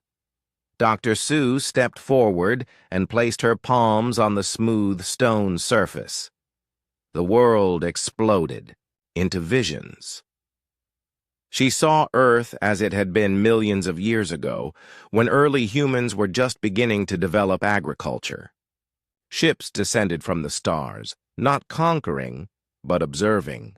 Dr. Su stepped forward and placed her palms on the smooth stone surface. The world exploded into visions. She saw Earth as it had been millions of years ago, when early humans were just beginning to develop agriculture. Ships descended from the stars, not conquering, but observing.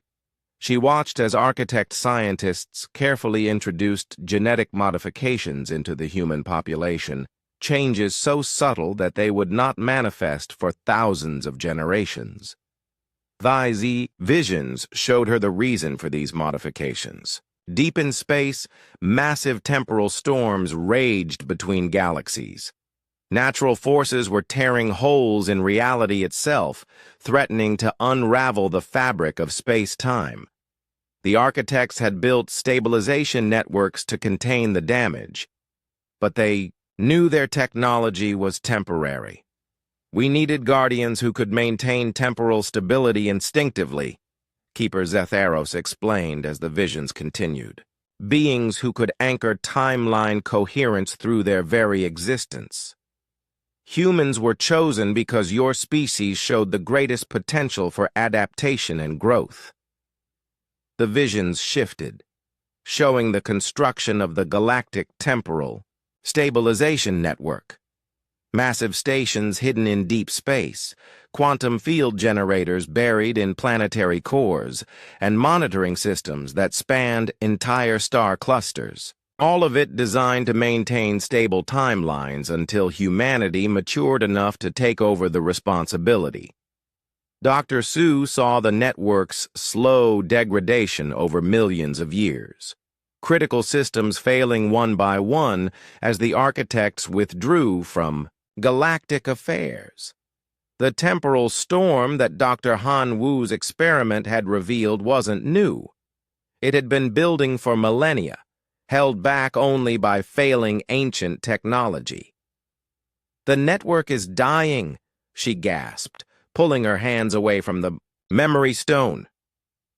She watched as architect scientists carefully introduced genetic modifications into the human population, changes so subtle that they would not manifest for thousands of generations. These visions showed her the reason for these modifications. Deep in space, massive temporal storms raged between galaxies. Natural forces were tearing holes in reality itself, threatening to unravel the fabric of space-time. The architects had built stabilization networks to contain the damage, but they knew their technology was temporary. "We needed guardians who could maintain temporal stability instinctively," Keeper Zetharos explained as the visions continued. "Beings who could anchor timeline coherence through their very existence. Humans were chosen because your species showed the greatest potential for adaptation and growth." The visions shifted, showing the construction of the Galactic Temporal Stabilization Network. Massive stations hidden in deep space, quantum field generators buried in planetary cores, and monitoring systems that spanned entire star clusters. All of it designed to maintain stable timelines until humanity matured enough to take over the responsibility. Dr. Su saw the network's slow degradation over millions of years, critical systems failing one by one as the architects withdrew from galactic affairs. The temporal storm that Dr. Han Wu's experiment had revealed wasn't new. it had been building for millennia, held back only by failing ancient technology. "The network is dying," she gasped, pulling her hands away from the memory stone.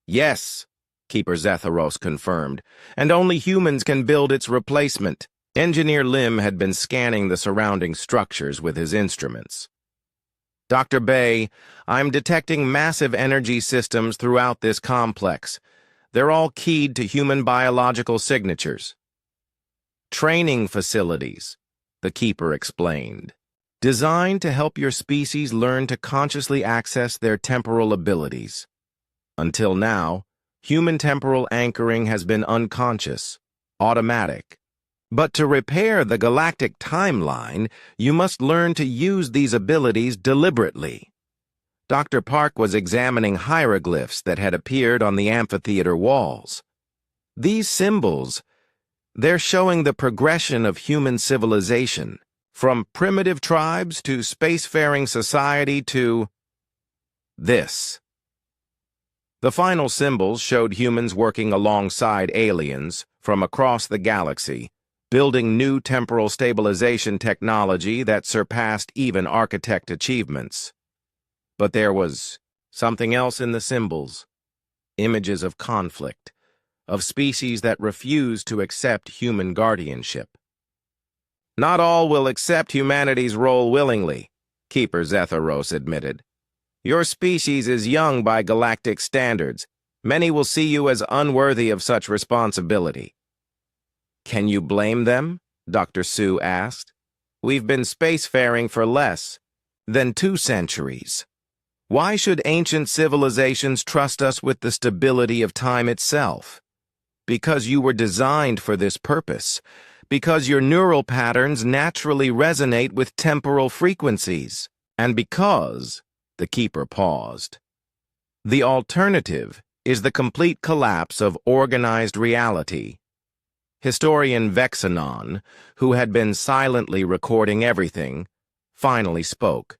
"Yes," Keeper Zetharos confirmed, "and only humans can build its replacement." Engineer Lim had been scanning the surrounding structures with his instruments. "Dr. Bay, I'm detecting massive energy systems throughout this complex. They're all keyed to human biological signatures." "Training facilities," the Keeper explained, "designed to help your species learn to consciously access their temporal abilities. Until now, human temporal anchoring has been unconscious, automatic. But to repair the galactic timeline, you must learn to use these abilities deliberately." Dr. Park was examining hieroglyphs that had appeared on the amphitheater walls. "These symbols, they're showing the progression of human civilization, from primitive tribes to spacefaring society to this." The final symbols showed humans working alongside aliens from across the galaxy, building new temporal stabilization technology that surpassed even architect achievements. But there was something else in the symbols. Images of conflict, of species that refused to accept human guardianship. "Not all will accept humanity's role willingly," Keeper Zetharos admitted. "Your species is young by galactic standards. Many will see you as unworthy of such responsibility." "Can you blame them?" Dr. Sue asked. "We've been spacefaring for less than 2 centuries. Why should ancient civilizations trust us with the stability of time itself? Because you were designed for this purpose. Because your neural patterns naturally resonate with temporal frequencies. And because," the Keeper paused, "the alternative is the complete collapse of organized reality." Historian Vexanon, who had been silently recording everything, finally spoke.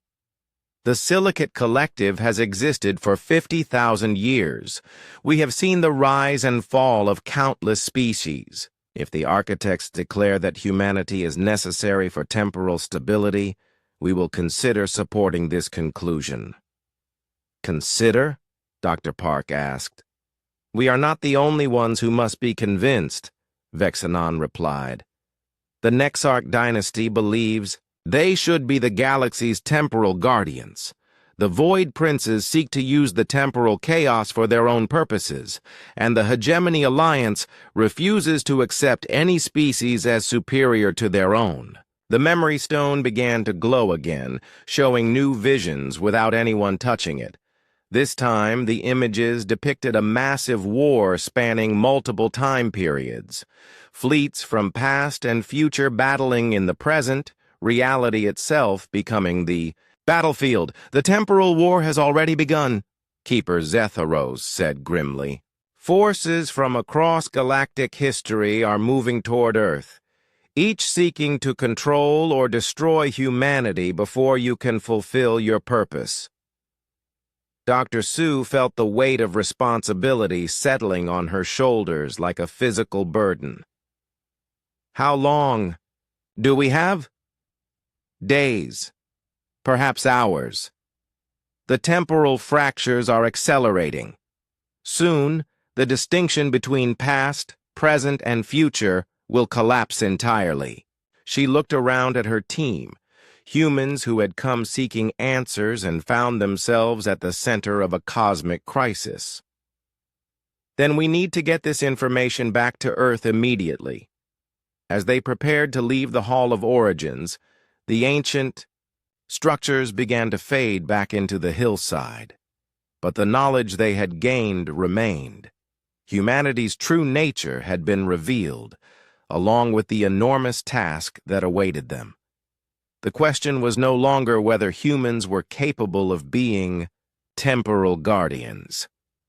"The Silicate Collective has existed for 50,000 years. We have seen the rise and fall of countless species. If the architects declare that humanity is necessary for temporal stability, we will consider supporting this conclusion." "Consider?" Dr. Park asked. "We are not the only ones who must be convinced," Vexanon replied. "The Nexarch dynasty believes they should be the galaxy's temporal guardians. The Void Princes seek to use the temporal chaos for their own purposes, and the Hegemony Alliance refuses to accept any species as superior to their own." The memory stone began to glow again, showing new visions without anyone touching it. This time, the images depicted a massive war spanning multiple time periods. Fleets from past and future battling in the present, reality itself becoming the battlefield. "The temporal war has already begun," Keeper Zetharos said grimly. "Forces from across galactic history are moving toward Earth, each seeking to control or destroy humanity before you can fulfill your purpose." Dr. Sue felt the weight of responsibility settling on her shoulders like a physical burden. "How long do we have?" "Days, perhaps hours. The temporal fractures are accelerating. Soon, the distinction between past, present, and future will collapse entirely." She looked around at her team, humans who had come seeking answers and found themselves at the center of a cosmic crisis. "Then we need to get this information back to Earth immediately." As they prepared to leave the Hall of Origins, the ancient structures began to fade back into the hillside. But the knowledge they had gained remained. Humanity's true nature had been revealed, along with the enormous task that awaited them. The question was no longer whether humans were capable of being temporal guardians.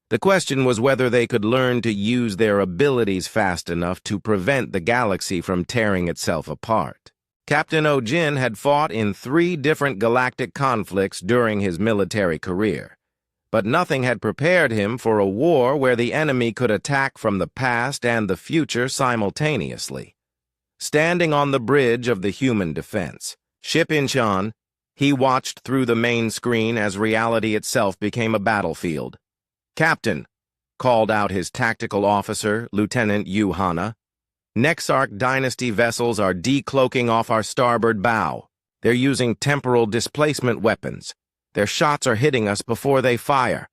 The question was whether they could learn to use their abilities fast enough to prevent the galaxy from tearing itself apart. Captain O'Jin had fought in 3 different galactic conflicts during his military career, But nothing had prepared him for a war where the enemy could attack from the past and the future simultaneously. Standing on the bridge of the human defense, ship Incheon, he watched through the main screen as reality itself became a battlefield. "Captain," called out his tactical officer, Lieutenant Yu Hana, "Nexarch Dynasty vessels are decloaking off our starboard bow. They're using temporal displacement weapons. Their shots are hitting us before they fire."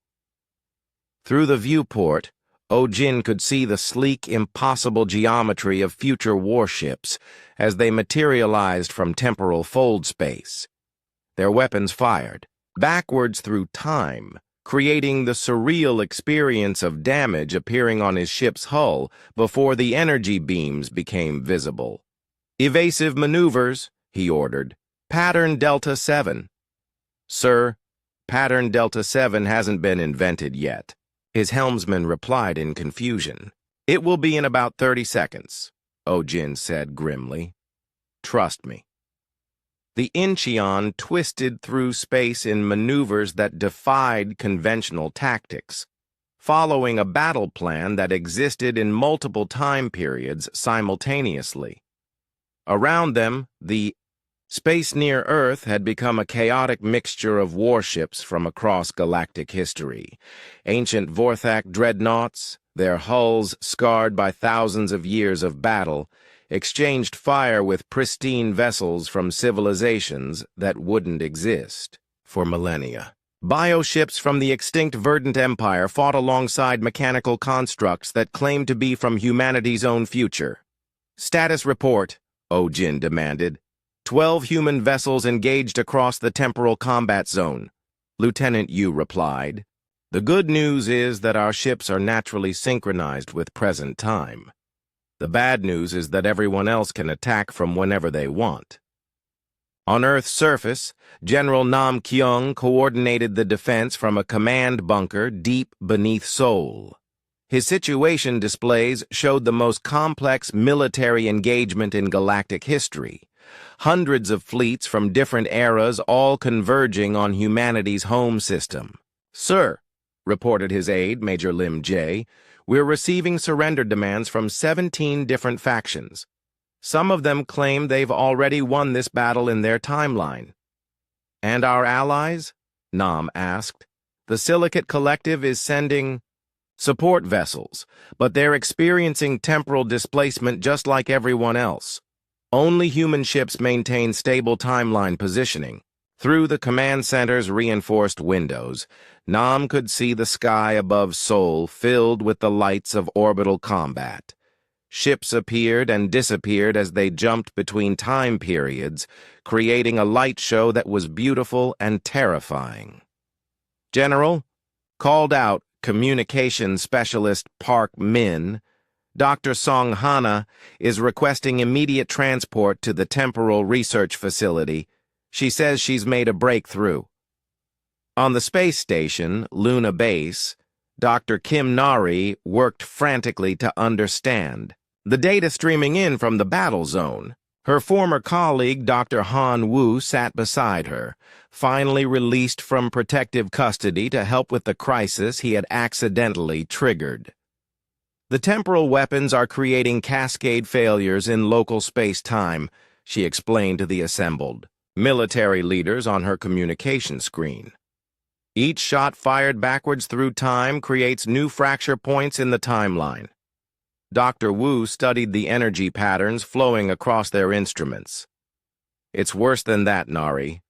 Through the viewport, Oh-Jin could see the sleek, impossible geometry of future warships as they materialized from temporal fold space. Their weapons fired backwards through time, creating the surreal experience of damage appearing on his ship's hull before the energy beams became visible. "Evasive maneuvers," he ordered. "Pattern Delta 7. "Sir, Pattern Delta 7 hasn't been invented yet," his helmsman replied in confusion. "It will be in about 30 seconds, Oh-Jin said grimly. "Trust me." The Incheon twisted through space in maneuvers that defied conventional tactics, following a battle plan that existed in multiple time periods simultaneously. Around them, the space near Earth had become a chaotic mixture of warships from across galactic history. Ancient Vorthak dreadnoughts, their hulls scarred by thousands of years of battle, exchanged fire with pristine vessels from civilizations that wouldn't exist for millennia. Bioships from the extinct Verdant Empire fought alongside mechanical constructs that claimed to be from humanity's own future. "Status report," Oh-Jin demanded. 12 human vessels engaged across the temporal combat zone," Lieutenant Yu replied. "The good news is that our ships are naturally synchronized with present time. The bad news is that everyone else can attack from whenever they want." On Earth's surface, General Nam Kyung coordinated the defense from a command bunker deep beneath Seoul. His situation displays showed the most complex military engagement in galactic history. Hundreds of fleets from different eras all converging on humanity's home system. "Sir," reported his aide, Major Lim J., "we're receiving surrender demands from 17 different factions. Some of them claim they've already won this battle in their timeline." "And our allies?" Nam asked. "The Silicate Collective is sending support vessels, but they're experiencing temporal displacement just like everyone else. Only human ships maintain stable timeline positioning." Through the command center's reinforced windows, Nam could see the sky above Seoul filled with the lights of orbital combat. Ships appeared and disappeared as they jumped between time periods, creating a light show that was beautiful and terrifying. "General," called out Communications Specialist Park Min, "Dr. Song Hana is requesting immediate transport to the Temporal Research Facility. She says she's made a breakthrough." On the space station, Luna Base, Dr. Kim Nari worked frantically to understand the data streaming in from the battle zone. Her former colleague, Dr. Han Wu, sat beside her, finally released from protective custody to help with the crisis he had accidentally triggered. "The temporal weapons are creating cascade failures in local space-time," she explained to the assembled military leaders on her communication screen. "Each shot fired backwards through time creates new fracture points in the timeline." Dr. Wu studied the energy patterns flowing across their instruments. "It's worse than that, Nari.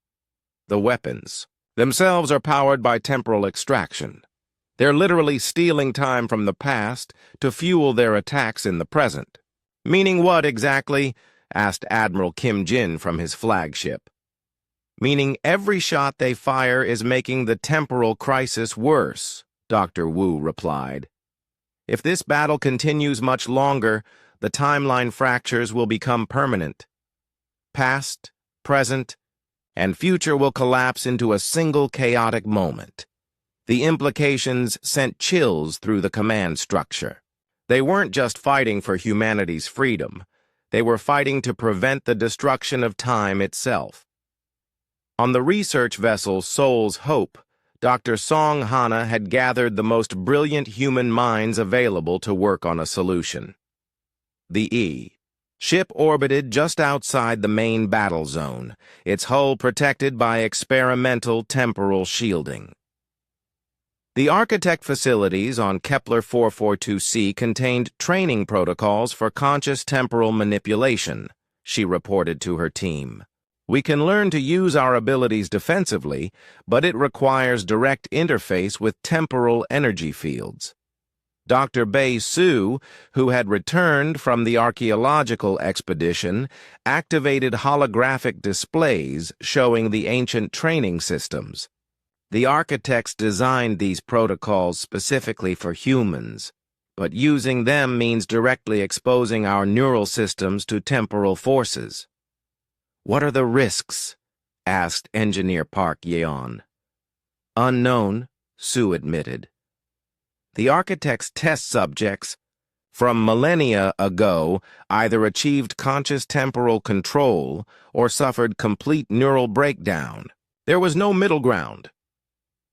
The weapons themselves are powered by temporal extraction. They're literally stealing time from the past to fuel their attacks in the present." "Meaning what exactly?" asked Admiral Kim Jin from his flagship. "Meaning every shot they fire is making the temporal crisis worse," Dr. Wu replied. "If this battle continues much longer, the timeline fractures will become permanent. Past, present, and future will collapse into a single chaotic moment." The implications sent chills through the command structure. They weren't just fighting for humanity's freedom. They were fighting to prevent the destruction of time itself. On the research vessel Seoul's Hope, Dr. Song Hana had gathered the most brilliant human minds available to work on a solution. The ship orbited just outside the main battle zone, its hull protected by experimental temporal shielding. The architect facilities on Kepler 442c contained training protocols for conscious temporal manipulation, she reported to her team. We can learn to use our abilities defensively, but it requires direct interface with temporal energy fields. Dr. Bei Su, who had returned from the archaeological expedition, activated holographic displays showing the ancient training systems. The architects designed these protocols specifically for humans, but using them means directly exposing our neural systems to temporal forces. What are the risks? Asked Engineer Park Yeon. Unknown, Su admitted. The architect's test subjects, from millennia ago, either achieved conscious temporal control or suffered complete neural breakdown. There was no middle ground.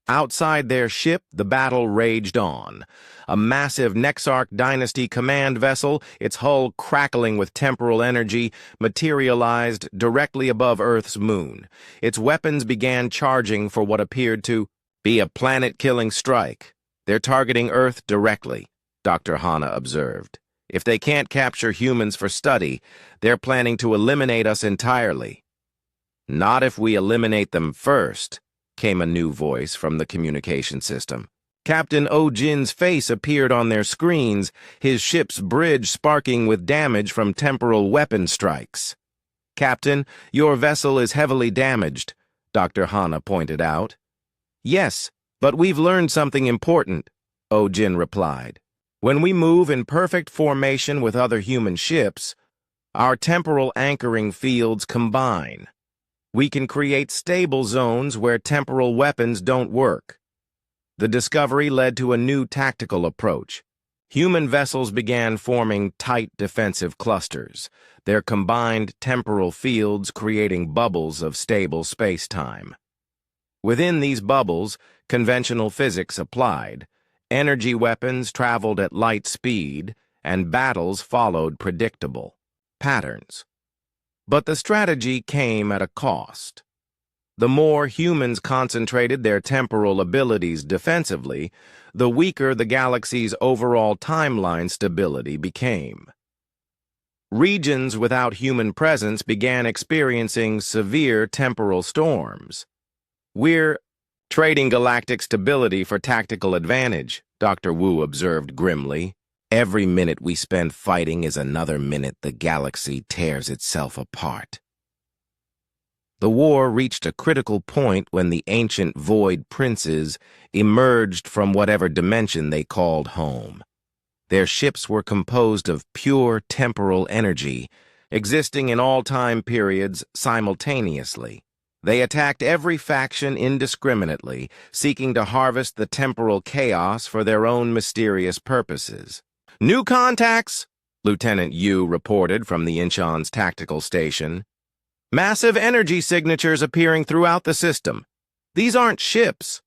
Outside their ship, the battle raged on. A massive Nexarch Dynasty command vessel, its hull crackling with temporal energy, materialized directly above Earth's moon. Its weapons began charging for what appeared to be a planet-killing strike. They're targeting Earth directly, Dr. Hana observed. If they can't capture humans for study, they're planning to eliminate us entirely. Not if we eliminate them first, came a new voice from the communication system. Captain Oh-jin's face appeared on their screens, his ship's bridge sparking with damage from temporal weapon strikes. Captain, your vessel is heavily damaged, Dr. Hana pointed out. Yes, but we've learned something important, Oh-jin replied. When we move in perfect formation with other human ships, our temporal anchoring fields combine. We can create stable zones where temporal weapons don't work. The discovery led to a new tactical approach. Human vessels began forming tight defensive clusters, their combined temporal fields creating bubbles of stable space-time. Within these bubbles, conventional physics applied. Energy weapons traveled at light speed, and battles followed predictable patterns. But the strategy came at a cost. The more humans concentrated their temporal abilities defensively, the weaker the galaxy's overall timeline stability became. Regions without human presence began experiencing severe temporal storms. We're trading galactic stability for tactical advantage, Dr. Wu observed grimly. Every minute we spend fighting is another minute the galaxy tears itself apart. The war reached a critical point when the ancient void princes emerged from whatever dimension they called home. Their ships were composed of pure temporal energy, existing in all time periods simultaneously. They attacked every faction indiscriminately, seeking to harvest the temporal chaos for their own mysterious purposes. New contacts, Lieutenant Yu reported from the Incheon's tactical station. Massive energy signatures appearing throughout the system. These aren't ships.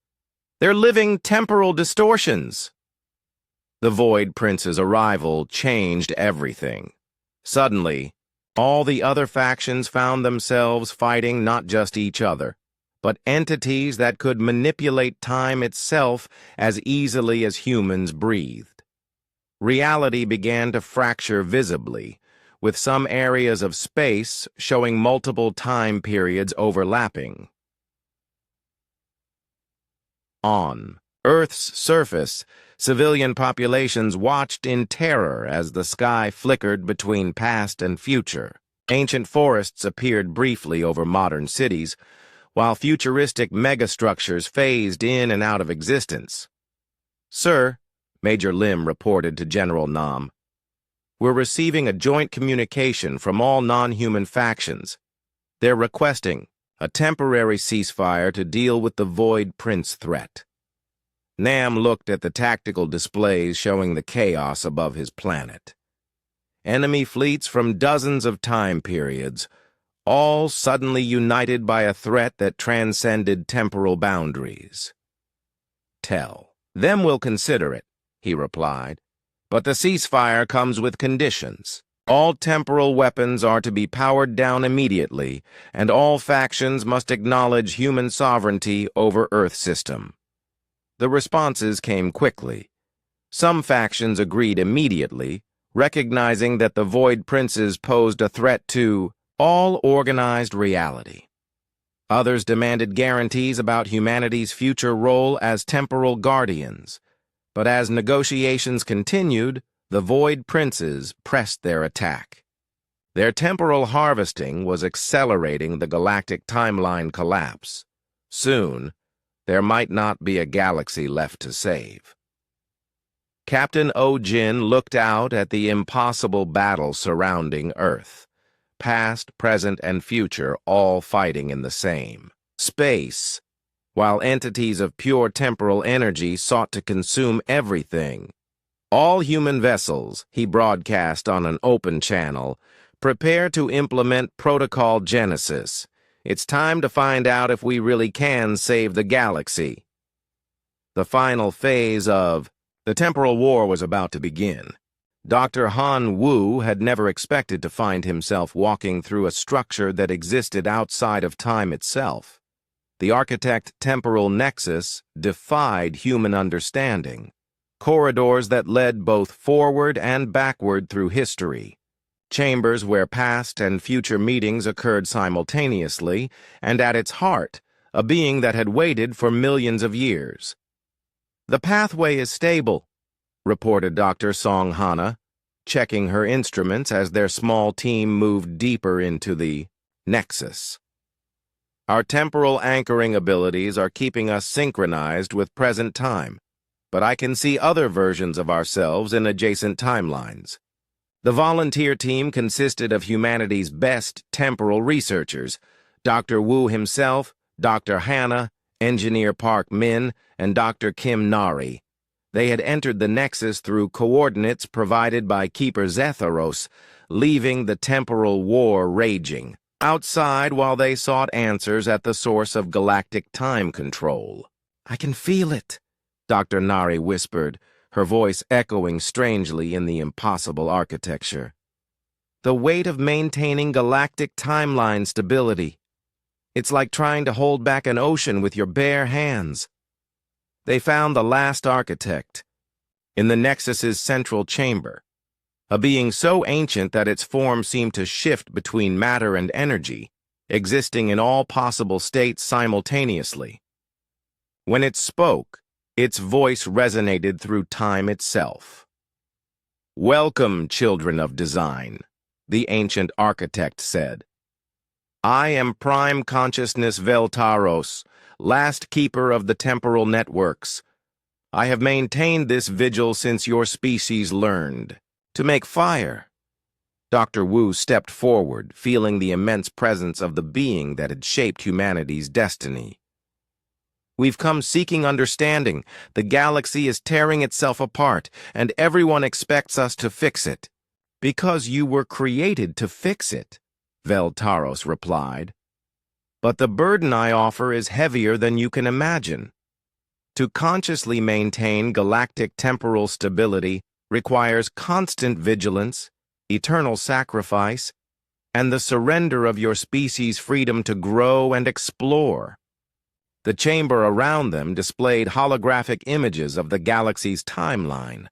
They're living temporal distortions. The Void Prince's arrival changed everything. Suddenly, all the other factions found themselves fighting not just each other, but entities that could manipulate time itself as easily as humans breathed. Reality began to fracture visibly, with some areas of space showing multiple time periods overlapping. On Earth's surface, civilian populations watched in terror as the sky flickered between past and future. Ancient forests appeared briefly over modern cities, while futuristic megastructures phased in and out of existence. Sir, Major Lim reported to General Nam, we're receiving a joint communication from all non-human factions. They're requesting a temporary ceasefire to deal with the Void Prince threat. Nam looked at the tactical displays showing the chaos above his planet. Enemy fleets from dozens of time periods, all suddenly united by a threat that transcended temporal boundaries. tell. Then we'll consider it, he replied. But the ceasefire comes with conditions. All temporal weapons are to be powered down immediately, and all factions must acknowledge human sovereignty over Earth system. The responses came quickly. Some factions agreed immediately, recognizing that the Void Princes posed a threat to all organized reality. Others demanded guarantees about humanity's future role as temporal guardians. But as negotiations continued, the Void Princes pressed their attack. Their temporal harvesting was accelerating the galactic timeline collapse. Soon, there might not be a galaxy left to save. Captain O-Jin looked out at the impossible battle surrounding Earth. Past, present, and future all fighting in the same space, while entities of pure temporal energy sought to consume everything. All human vessels, he broadcast on an open channel, prepare to implement Protocol Genesis. It's time to find out if we really can save the galaxy. The final phase of the temporal war was about to begin. Dr. Han Wu had never expected to find himself walking through a structure that existed outside of time itself. The architect temporal nexus defied human understanding. Corridors that led both forward and backward through history. Chambers where past and future meetings occurred simultaneously, and at its heart, a being that had waited for millions of years. "The pathway is stable," reported Dr. Song Hana, checking her instruments as their small team moved deeper into the nexus. "Our temporal anchoring abilities are keeping us synchronized with present time, but I can see other versions of ourselves in adjacent timelines." The volunteer team consisted of humanity's best temporal researchers, Dr. Wu himself, Dr. Hana, Engineer Park Min, and Dr. Kim Nari. They had entered the Nexus through coordinates provided by Keeper Zetharos, leaving the temporal war raging. Outside, while they sought answers at the source of galactic time control. "I can feel it," Dr. Nari whispered, her voice echoing strangely in the impossible architecture. "The weight of maintaining galactic timeline stability. It's like trying to hold back an ocean with your bare hands." They found the last architect in the Nexus's central chamber, a being so ancient that its form seemed to shift between matter and energy, existing in all possible states simultaneously. When it spoke, its voice resonated through time itself. "Welcome, children of design," the ancient architect said. "I am Prime Consciousness Veltaros, last keeper of the temporal networks. I have maintained this vigil since your species learned to make fire." Dr. Wu stepped forward, feeling the immense presence of the being that had shaped humanity's destiny. "We've come seeking understanding. The galaxy is tearing itself apart, and everyone expects us to fix it." "Because you were created to fix it," Veltaros replied. "But the burden I offer is heavier than you can imagine. To consciously maintain galactic temporal stability requires constant vigilance, eternal sacrifice, and the surrender of your species' freedom to grow and explore." The chamber around them displayed holographic images of the galaxy's timeline,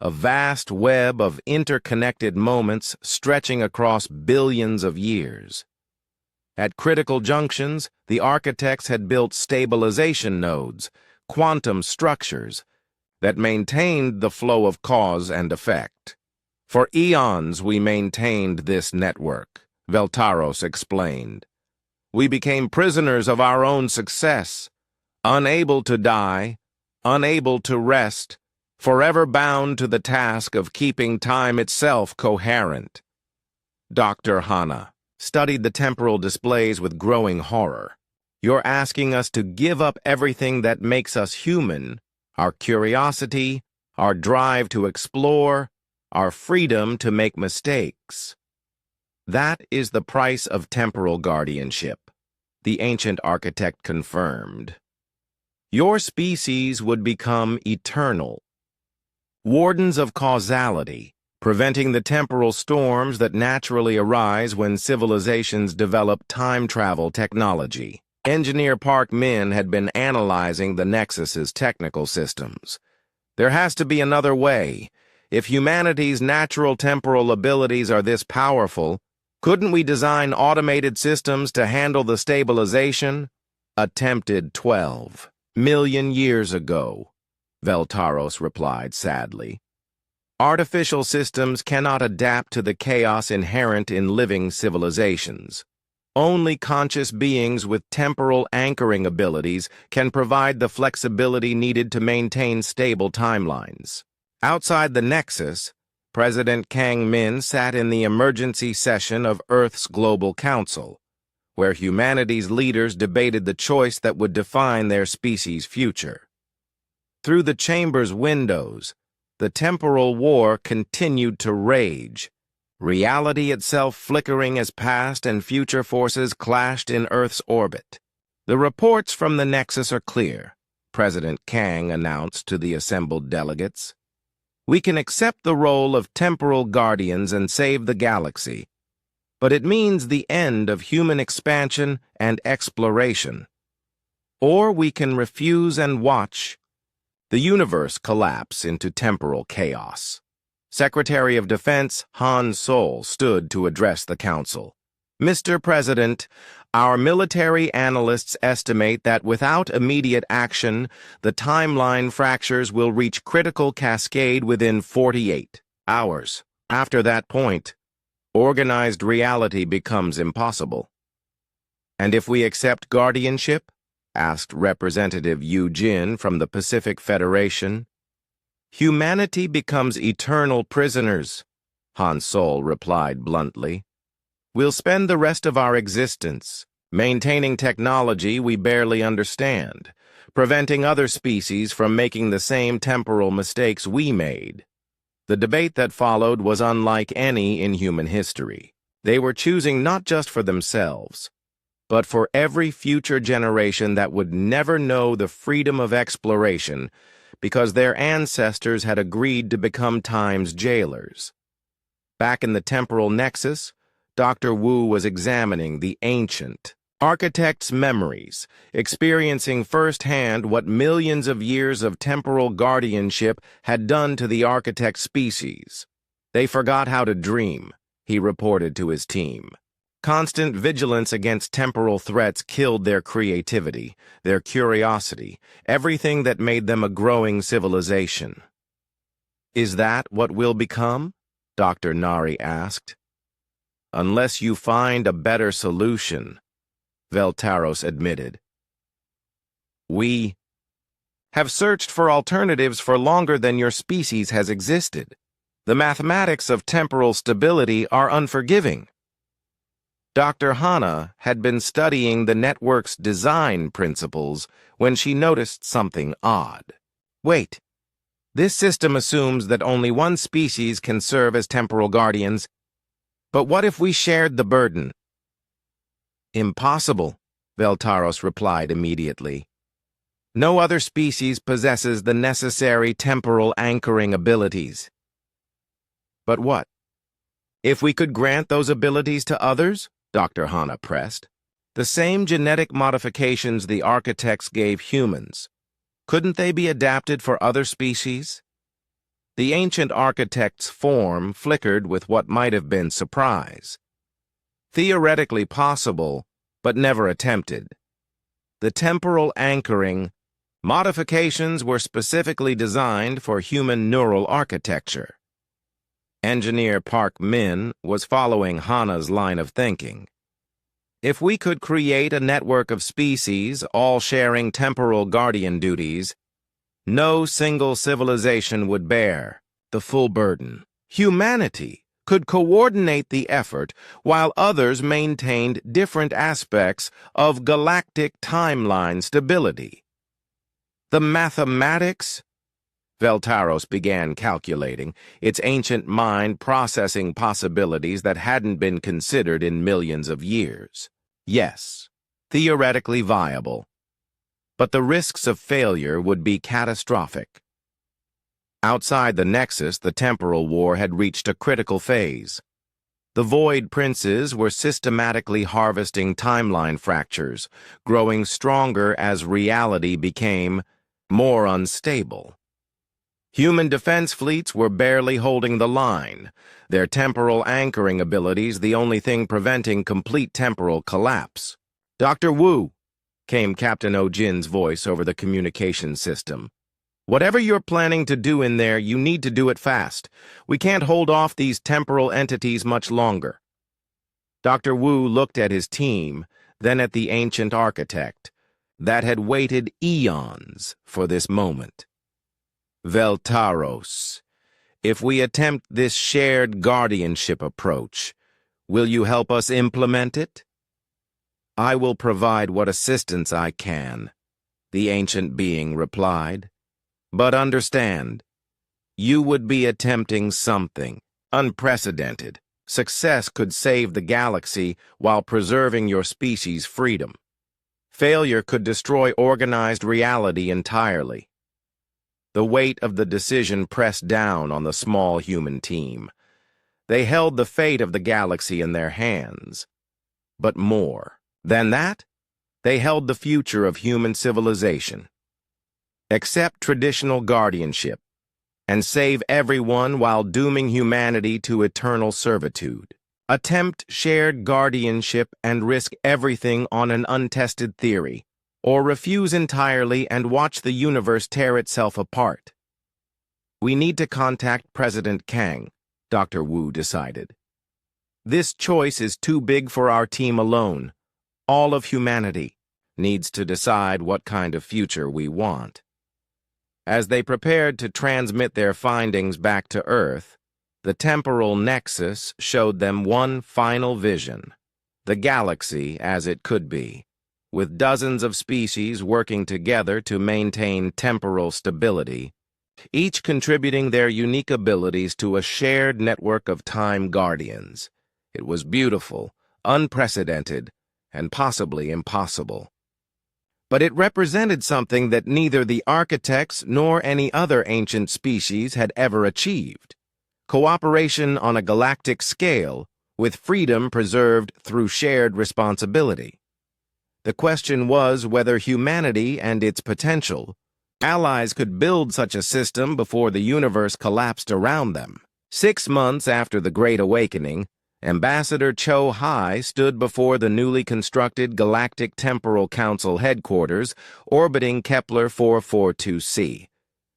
a vast web of interconnected moments stretching across billions of years. At critical junctions, the architects had built stabilization nodes, quantum structures, that maintained the flow of cause and effect. "For eons we maintained this network," Veltaros explained. "We became prisoners of our own success, unable to die, unable to rest, forever bound to the task of keeping time itself coherent." Dr. Hana studied the temporal displays with growing horror. "You're asking us to give up everything that makes us human, our curiosity, our drive to explore, our freedom to make mistakes. That is the price of temporal guardianship," the ancient architect confirmed. Your species would become eternal, wardens of causality, preventing the temporal storms that naturally arise when civilizations develop time travel technology. Engineer Park Min had been analyzing the Nexus's technical systems. There has to be another way. If humanity's natural temporal abilities are this powerful, couldn't we design automated systems to handle the stabilization? Attempted 12 million years ago, Veltaros replied sadly. Artificial systems cannot adapt to the chaos inherent in living civilizations. Only conscious beings with temporal anchoring abilities can provide the flexibility needed to maintain stable timelines. Outside the Nexus, President Kang Min sat in the emergency session of Earth's Global Council, where humanity's leaders debated the choice that would define their species' future. Through the chamber's windows, the temporal war continued to rage, reality itself flickering as past and future forces clashed in Earth's orbit. The reports from the Nexus are clear, President Kang announced to the assembled delegates. We can accept the role of temporal guardians and save the galaxy, but it means the end of human expansion and exploration. Or we can refuse and watch the universe collapse into temporal chaos. Secretary of Defense Han Sol stood to address the council. Mr. President, our military analysts estimate that without immediate action, the timeline fractures will reach critical cascade within 48 hours. After that point, organized reality becomes impossible. And if we accept guardianship? Asked Representative Yu Jin from the Pacific Federation. Humanity becomes eternal prisoners, Han Sol replied bluntly. We'll spend the rest of our existence maintaining technology we barely understand, preventing other species from making the same temporal mistakes we made. The debate that followed was unlike any in human history. They were choosing not just for themselves, but for every future generation that would never know the freedom of exploration because their ancestors had agreed to become time's jailers. Back in the temporal nexus, Dr. Wu was examining the ancient architect's memories, experiencing firsthand what millions of years of temporal guardianship had done to the architect species. They forgot how to dream, he reported to his team. Constant vigilance against temporal threats killed their creativity, their curiosity, everything that made them a growing civilization. Is that what we'll become? Dr. Nari asked. Unless you find a better solution, Veltaros admitted. We have searched for alternatives for longer than your species has existed. The mathematics of temporal stability are unforgiving. Dr. Hana had been studying the network's design principles when she noticed something odd. Wait, this system assumes that only one species can serve as temporal guardians, but what if we shared the burden? Impossible, Veltaros replied immediately. No other species possesses the necessary temporal anchoring abilities. But what? If we could grant those abilities to others? Dr. Hana pressed. The same genetic modifications the architects gave humans. Couldn't they be adapted for other species? The ancient architect's form flickered with what might have been surprise. Theoretically possible, but never attempted. The temporal anchoring modifications were specifically designed for human neural architecture. Engineer Park Min was following Hana's line of thinking. If we could create a network of species all sharing temporal guardian duties, no single civilization would bear the full burden. Humanity could coordinate the effort while others maintained different aspects of galactic timeline stability. The mathematics? Veltaros began calculating, its ancient mind processing possibilities that hadn't been considered in millions of years. Yes, theoretically viable. but the risks of failure would be catastrophic. Outside the Nexus, the temporal war had reached a critical phase. The Void Princes were systematically harvesting timeline fractures, growing stronger as reality became more unstable. Human defense fleets were barely holding the line, their temporal anchoring abilities the only thing preventing complete temporal collapse. "Dr. Wu," came Captain Ojin's voice over the communication system. "Whatever you're planning to do in there, you need to do it fast. We can't hold off these temporal entities much longer." Dr. Wu looked at his team, then at the ancient architect, that had waited eons for this moment. "Veltaros, if we attempt this shared guardianship approach, will you help us implement it?" "I will provide what assistance I can," the ancient being replied. "But understand, you would be attempting something unprecedented. Success could save the galaxy while preserving your species' freedom. Failure could destroy organized reality entirely." The weight of the decision pressed down on the small human team. They held the fate of the galaxy in their hands. But more than that, they held the future of human civilization. Accept traditional guardianship and save everyone while dooming humanity to eternal servitude. Attempt shared guardianship and risk everything on an untested theory, or refuse entirely and watch the universe tear itself apart. "We need to contact President Kang," Dr. Wu decided. "This choice is too big for our team alone. All of humanity needs to decide what kind of future we want." As they prepared to transmit their findings back to Earth, the temporal nexus showed them one final vision: the galaxy as it could be, with dozens of species working together to maintain temporal stability, each contributing their unique abilities to a shared network of time guardians. It was beautiful, unprecedented, and possibly impossible. But it represented something that neither the architects nor any other ancient species had ever achieved: cooperation on a galactic scale, with freedom preserved through shared responsibility. The question was whether humanity and its potential allies could build such a system before the universe collapsed around them. 6 months after the Great Awakening, Ambassador Cho Hai stood before the newly constructed Galactic Temporal Council headquarters, orbiting Kepler 442c.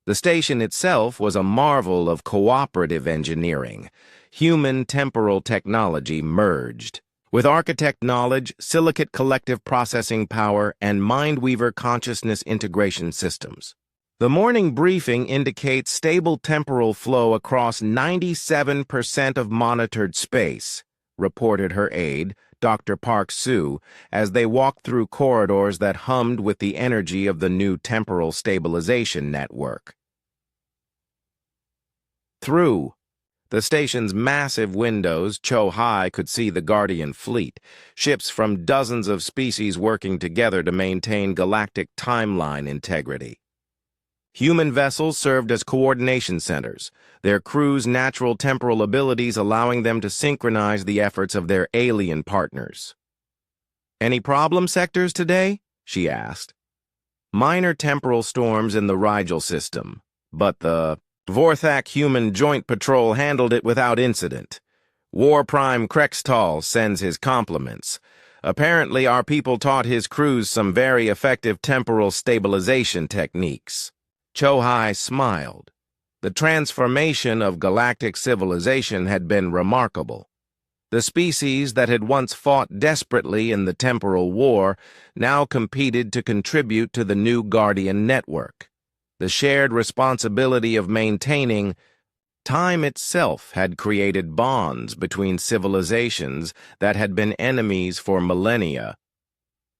The station itself was a marvel of cooperative engineering. Human temporal technology merged with architect knowledge, silicate collective processing power, and Mindweaver consciousness integration systems. The morning briefing indicates stable temporal flow across 97% of monitored space, reported her aide, Dr. Park Soo, as they walked through corridors that hummed with the energy of the new temporal stabilization network. Through the station's massive windows, Cho Hai could see the Guardian fleet, ships from dozens of species working together to maintain galactic timeline integrity. Human vessels served as coordination centers, their crews' natural temporal abilities allowing them to synchronize the efforts of their alien partners. "Any problem sectors today?" she asked. "Minor temporal storms in the Rigel system, but the Vorthak Human Joint Patrol handled it without incident. War Prime Krextal sends his compliments. Apparently our people taught his crews some very effective temporal stabilization techniques." Cho Hai smiled. The transformation of galactic civilization had been remarkable. The species that had once fought desperately in the temporal war now competed to contribute to the new Guardian network. The shared responsibility of maintaining time itself had created bonds between civilizations that had been enemies for millennia.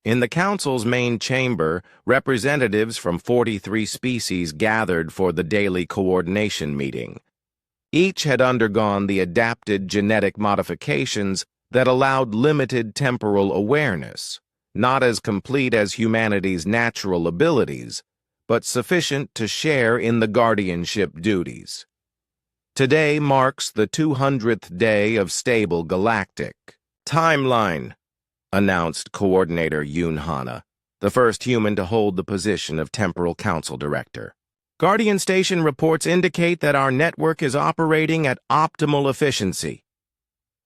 In the Council's main chamber, representatives from 43 species gathered for the daily coordination meeting. Each had undergone the adapted genetic modifications that allowed limited temporal awareness. not as complete as humanity's natural abilities, but sufficient to share in the guardianship duties. Today marks the 200th day of stable galactic timeline, announced Coordinator Yoon Hana, the first human to hold the position of Temporal Council Director. Guardian Station reports indicate that our network is operating at optimal efficiency.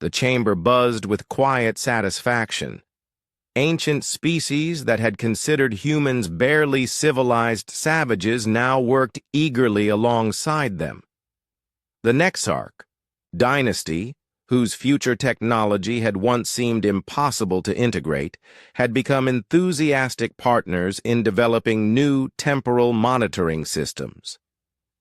The chamber buzzed with quiet satisfaction. Ancient species that had considered humans barely civilized savages now worked eagerly alongside them. The Nexarch dynasty, whose future technology had once seemed impossible to integrate, had become enthusiastic partners in developing new temporal monitoring systems.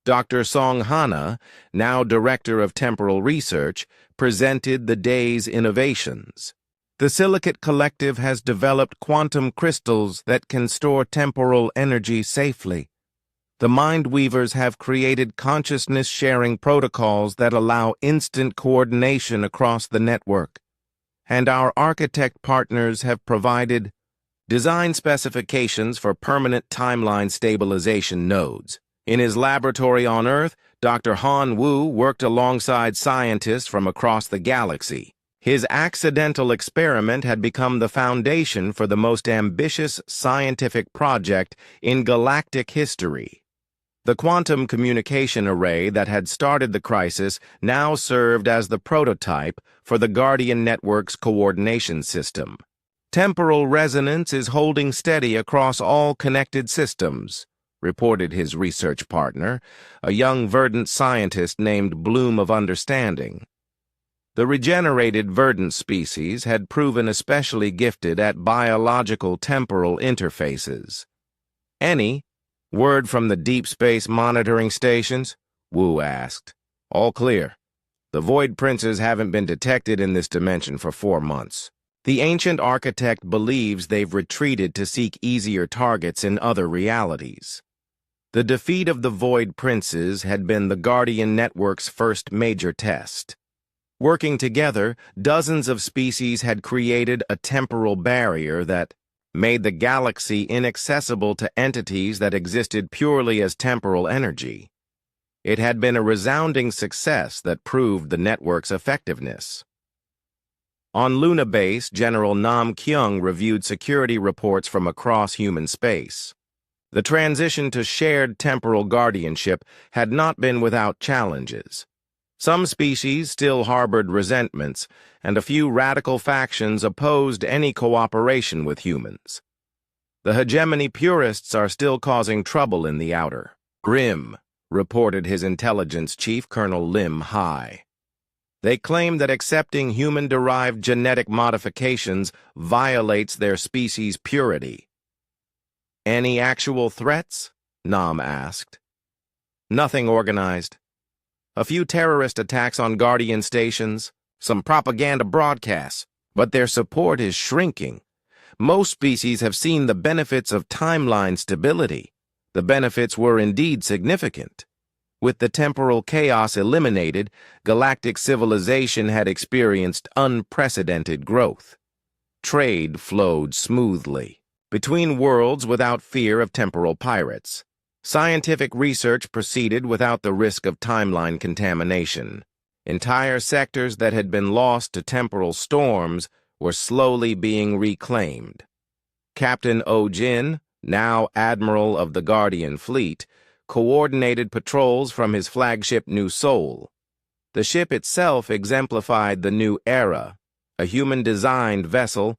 Dr. Song Hana, now Director of Temporal Research, presented the day's innovations. The Silicate Collective has developed quantum crystals that can store temporal energy safely. The Mindweavers have created consciousness-sharing protocols that allow instant coordination across the network. And our architect partners have provided design specifications for permanent timeline stabilization nodes. In his laboratory on Earth, Dr. Han Wu worked alongside scientists from across the galaxy. His accidental experiment had become the foundation for the most ambitious scientific project in galactic history. The quantum communication array that had started the crisis now served as the prototype for the Guardian Network's coordination system. Temporal resonance is holding steady across all connected systems, reported his research partner, a young verdant scientist named Bloom of Understanding. The regenerated verdant species had proven especially gifted at biological temporal interfaces. Any word from the deep space monitoring stations? Wu asked. All clear. The Void Princes haven't been detected in this dimension for 4 months. The ancient architect believes they've retreated to seek easier targets in other realities. The defeat of the Void Princes had been the Guardian Network's first major test. Working together, dozens of species had created a temporal barrier that made the galaxy inaccessible to entities that existed purely as temporal energy. It had been a resounding success that proved the network's effectiveness. On Luna Base, General Nam Kyung reviewed security reports from across human space. The transition to shared temporal guardianship had not been without challenges. Some species still harbored resentments, and a few radical factions opposed any cooperation with humans. The hegemony purists are still causing trouble in the outer rim, reported his intelligence chief, Colonel Lim Hai. They claim that accepting human-derived genetic modifications violates their species' purity. Any actual threats? Nam asked. Nothing organized. A few terrorist attacks on Guardian stations, some propaganda broadcasts, but their support is shrinking. Most species have seen the benefits of timeline stability. The benefits were indeed significant. With the temporal chaos eliminated, galactic civilization had experienced unprecedented growth. Trade flowed smoothly between worlds without fear of temporal pirates. Scientific research proceeded without the risk of timeline contamination. Entire sectors that had been lost to temporal storms were slowly being reclaimed. Captain Oh Jin, now Admiral of the Guardian Fleet, coordinated patrols from his flagship New Seoul. The ship itself exemplified the new era, a human-designed vessel,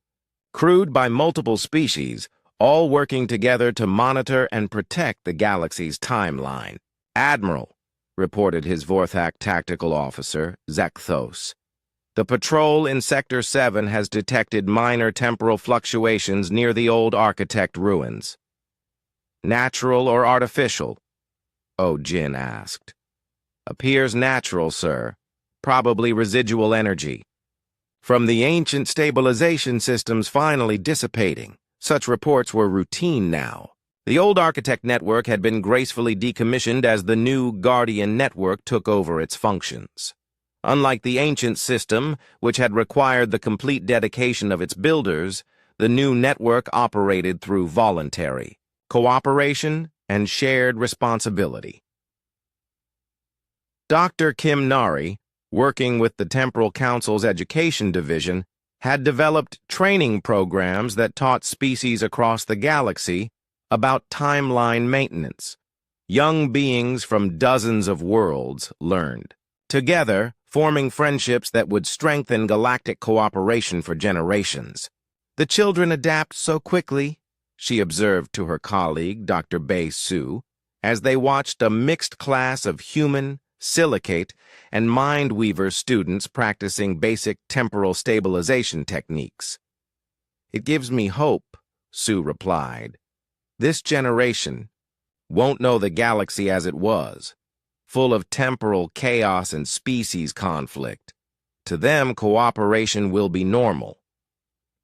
crewed by multiple species, all working together to monitor and protect the galaxy's timeline. Admiral, reported his Vorthak tactical officer, Zekthos. The patrol in Sector 7 has detected minor temporal fluctuations near the old architect ruins. Natural or artificial? Oh Jin asked. Appears natural, sir. Probably residual energy. From the ancient stabilization systems finally dissipating. Such reports were routine now. The old architect network had been gracefully decommissioned as the new Guardian network took over its functions. Unlike the ancient system, which had required the complete dedication of its builders, The new network operated through voluntary cooperation and shared responsibility. Dr. Kim Nari, working with the Temporal Council's Education Division, had developed training programs that taught species across the galaxy about timeline maintenance. Young beings from dozens of worlds learned, together forming friendships that would strengthen galactic cooperation for generations. "The children adapt so quickly," she observed to her colleague, Dr. Bei Su, as they watched a mixed class of human, silicate, and Mindweaver students practicing basic temporal stabilization techniques. "It gives me hope," Su replied. "This generation won't know the galaxy as it was, full of temporal chaos and species conflict. To them, cooperation will be normal."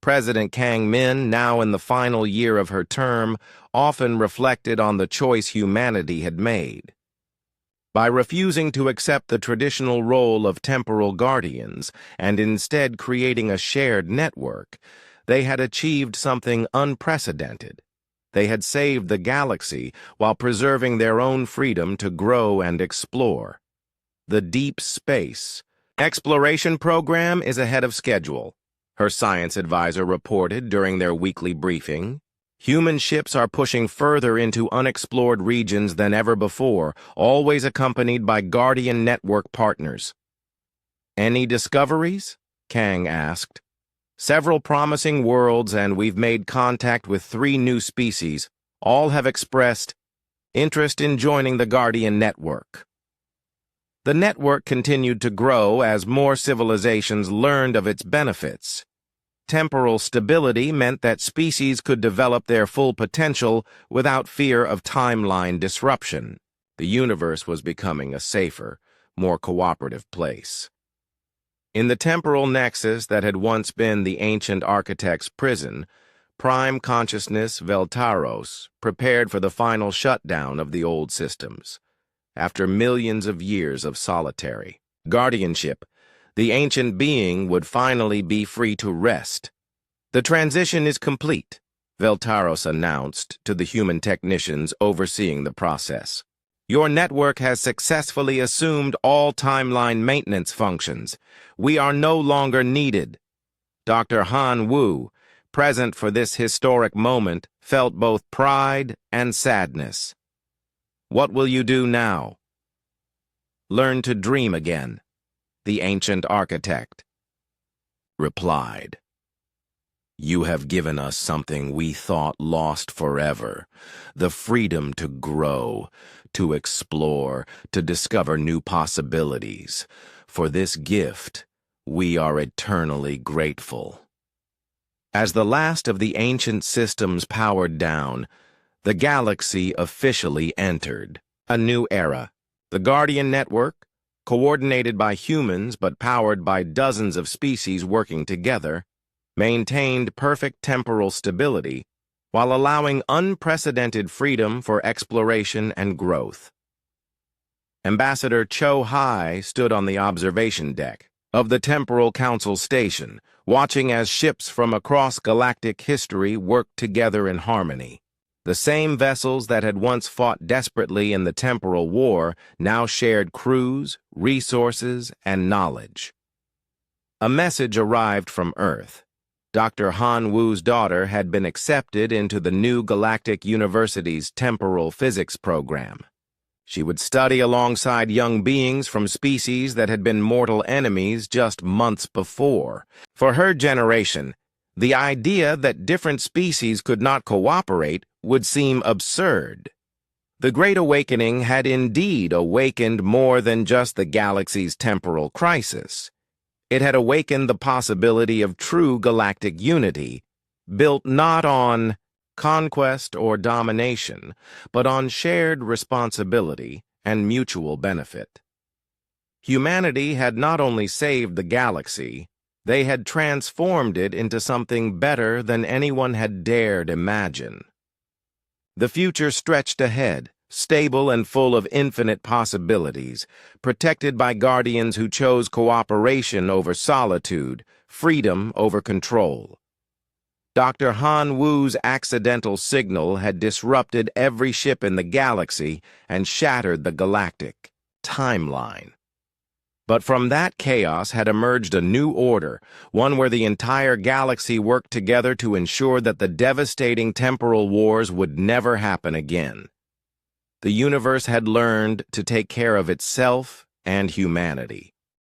President Kang Min, now in the final year of her term, often reflected on the choice humanity had made. By refusing to accept the traditional role of temporal guardians and instead creating a shared network, they had achieved something unprecedented. They had saved the galaxy while preserving their own freedom to grow and explore. The deep space exploration program is ahead of schedule, her science advisor reported during their weekly briefing. Human ships are pushing further into unexplored regions than ever before, always accompanied by Guardian Network partners. "Any discoveries?" Kang asked. "Several promising worlds, and we've made contact with 3 new species. All have expressed interest in joining the Guardian Network." The network continued to grow as more civilizations learned of its benefits. Temporal stability meant that species could develop their full potential without fear of timeline disruption. The universe was becoming a safer, more cooperative place. In the temporal nexus that had once been the ancient architect's prison, Prime Consciousness Veltaros prepared for the final shutdown of the old systems. After millions of years of solitary guardianship, the ancient being would finally be free to rest. "The transition is complete," Veltaros announced to the human technicians overseeing the process. "Your network has successfully assumed all timeline maintenance functions. We are no longer needed." Dr. Han Wu, present for this historic moment, felt both pride and sadness. "What will you do now?" "Learn to dream again," the ancient architect replied. "You have given us something we thought lost forever, the freedom to grow, to explore, to discover new possibilities. For this gift, we are eternally grateful." As the last of the ancient systems powered down, the galaxy officially entered a new era. The Guardian Network, coordinated by humans but powered by dozens of species working together, maintained perfect temporal stability while allowing unprecedented freedom for exploration and growth. Ambassador Cho Hai stood on the observation deck of the Temporal Council station, watching as ships from across galactic history worked together in harmony. The same vessels that had once fought desperately in the Temporal War now shared crews, resources, and knowledge. A message arrived from Earth. Dr. Han Wu's daughter had been accepted into the new Galactic University's temporal physics program. She would study alongside young beings from species that had been mortal enemies just months before. For her generation, the idea that different species could not cooperate would seem absurd. The Great Awakening had indeed awakened more than just the galaxy's temporal crisis. It had awakened the possibility of true galactic unity, built not on conquest or domination, but on shared responsibility and mutual benefit. Humanity had not only saved the galaxy, they had transformed it into something better than anyone had dared imagine. The future stretched ahead, stable and full of infinite possibilities, protected by guardians who chose cooperation over solitude, freedom over control. Dr. Han Wu's accidental signal had disrupted every ship in the galaxy and shattered the galactic timeline. But from that chaos had emerged a new order, one where the entire galaxy worked together to ensure that the devastating temporal wars would never happen again. The universe had learned to take care of itself and humanity.